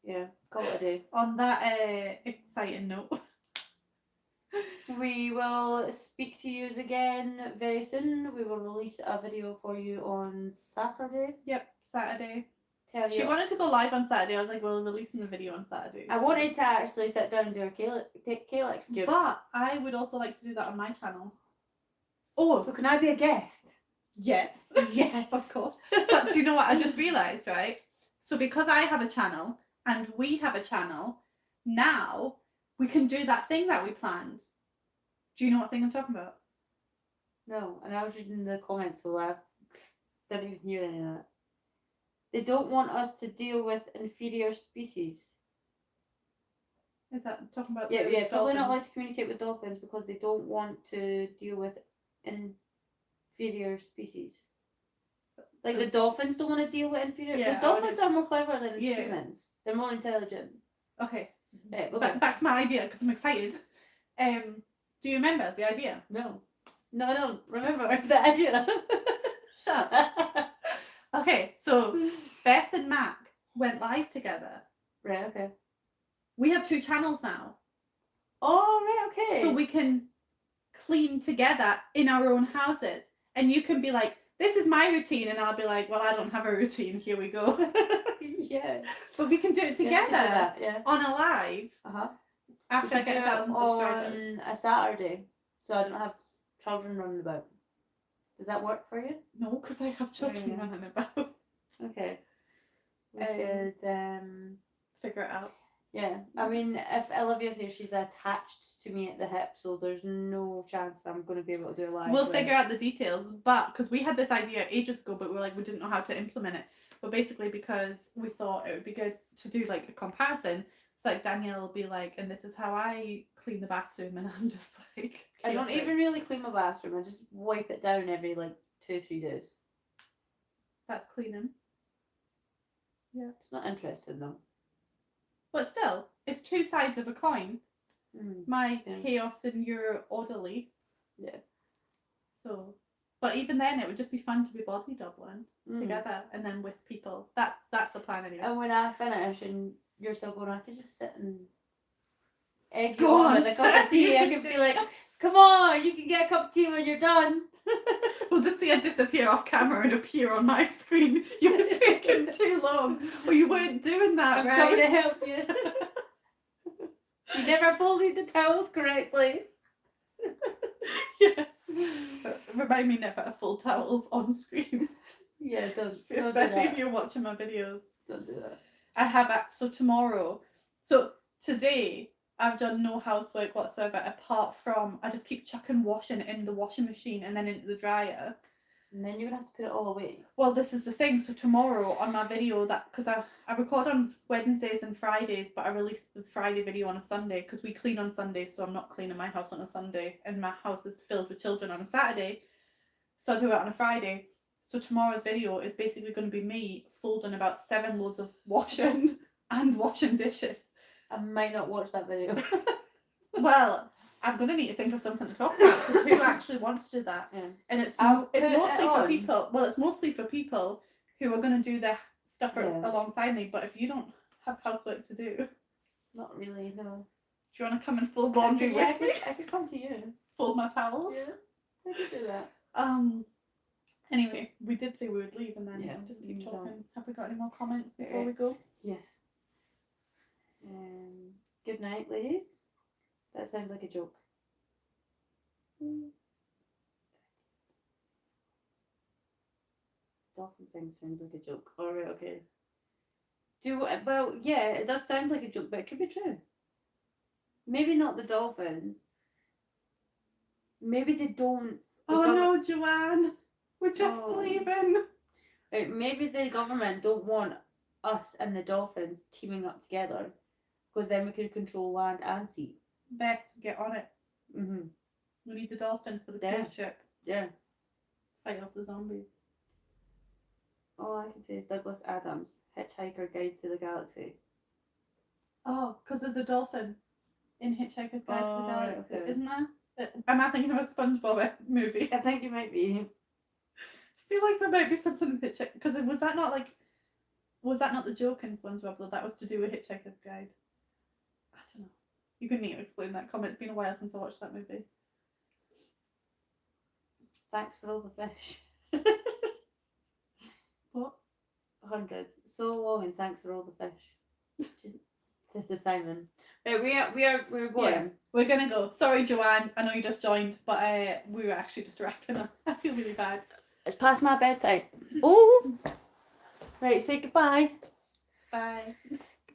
Yeah, call it a day. On that exciting note. We will speak to you again very soon. We will release a video for you on Saturday. Yep, Saturday. Tell She you. wanted to go live on Saturday. I was like, well, we're releasing the video on Saturday. I wanted to actually sit down and do a Calyx cubes. But I would also like to do that on my channel. Oh, So can I be a guest? yes. Yes. Of course. But do you know what I just realised, right? So because I have a channel and we have a channel, now we can do that thing that we planned. Do you know what thing I'm talking about? No, and I was reading the comments, so I didn't even hear any of that. They don't want us to deal with inferior species. Is that talking about Yeah, the yeah. Probably not dolphins? allowed to communicate with dolphins because they don't want to deal with inferior species. Like So- the dolphins don't want to deal with inferior. Yeah, Because I dolphins are more clever than Yeah. humans. They're more intelligent. Okay. Right, okay. Back to my idea because I'm excited. Do you remember the idea? No. No, I don't remember the idea. Shut up. Okay, so Beth and Mac went live together. Right, okay. We have 2 channels now. Oh, right, okay. So we can clean together in our own houses. And you can be like, this is my routine. And I'll be like, well, I don't have a routine. Here we go. Yeah. But we can do it Yeah, we can do together that, yeah. on a live Uh-huh. after I We could get do it 1,000 subscribers. on a Saturday, so I don't have children running about. Does that work for you? No, because I have children Yeah. running about. Okay. We Um, could, Figure it out. yeah. I mean, if Olivia's here, she's attached to me at the hip, so there's no chance I'm going to be able to do a live. We'll with- figure out the details, but because we had this idea ages ago, but we didn't know how to implement it. But basically, because we thought it would be good to do like a comparison, so like Danielle will be like, and this is how I clean the bathroom, and I'm just like, I don't chaotic. even really clean my bathroom. I just wipe it down every like 2-3 days. That's cleaning. It's not interesting though. But still, it's 2 sides of a coin. Mm. My Yeah. chaos and your orderly. Yeah. So, but even then, it would just be fun to be body doubling Mm. together, and then with people. That's the plan anyway. And when I finish and you're still going, I could just sit and egg you Go on on, with a cup of Steph, tea. you I can could do be like, come on, you can get a cup of tea when you're done. We'll just see her disappear off camera and appear on my screen. You were taking too long, or you weren't doing that I'm right. coming to help you. You never folded the towels correctly. Yeah. Remind me never to fold towels on screen, Yeah, don't do especially that. if you're watching my videos. Don't do that. I have so tomorrow. So today I've done no housework whatsoever apart from I just keep chucking washing in the washing machine and then into the dryer. And then you're going to have to put it all away. Well, this is the thing. So tomorrow on my video, that because I record on Wednesdays and Fridays, but I release the Friday video on a Sunday because we clean on Sunday, so I'm not cleaning my house on a Sunday, and my house is filled with children on a Saturday, so I do it on a Friday. So tomorrow's video is basically going to be me folding about 7 loads of washing and washing dishes. I might not watch that video. Well, I'm going to need to think of something to talk about because who actually wants to do that? Yeah. And it's I'll it's put it mostly for on. people. Well, it's mostly for people who are going to do their stuff Yeah. alongside me. But if you don't have housework to do, do Not really, no. you want to come and fold laundry Yeah, with me? I could come to you. Fold my towels. Yeah, I could do that. Anyway, we did say we would leave, and then Yeah, just keep we talking. don't. Have we got any more comments before we go? Yes. Good night, ladies. That sounds like a joke. Dolphin thing sounds like a joke. Alright, okay. Well, yeah, it does sound like a joke, but it could be true. Maybe not the dolphins. Maybe they don't. Oh no, Joanne, we're just Oh. leaving. Right, maybe the government don't want us and the dolphins teaming up together, because then we could control land and sea. Beth, get on it. Mm-hmm. We need the dolphins for the Yeah. cruise ship. Yeah. Fight off the zombies. All I can say is Douglas Adams, Hitchhiker Guide to the Galaxy. Oh, because there's a dolphin. in Hitchhiker's Guide to the Oh, Galaxy, okay. isn't there? Am I thinking of a SpongeBob movie? I think you might be. I feel like there might be something in Hitchhiker, because was that not the joke in SpongeBob though? That was to do with Hitchhiker's Guide. I don't know. You're gonna need to explain that comment. It's been a while since I watched that movie. Thanks for all the fish. What? 100. So long and thanks for all the fish. Just said the Simon. Right, we're going. Yeah, we're gonna go. Sorry, Joanne. I know you just joined, but we were actually just wrapping up. I feel really bad. It's past my bedtime. Oh, right. Say goodbye. Bye.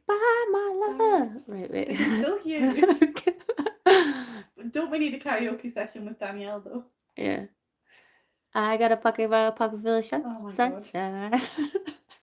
Bye, my lover. Right, wait. We can still hear you. Don't we need a karaoke session with Danielle though? Yeah. I got a pocket full of Oh my God. sunshine.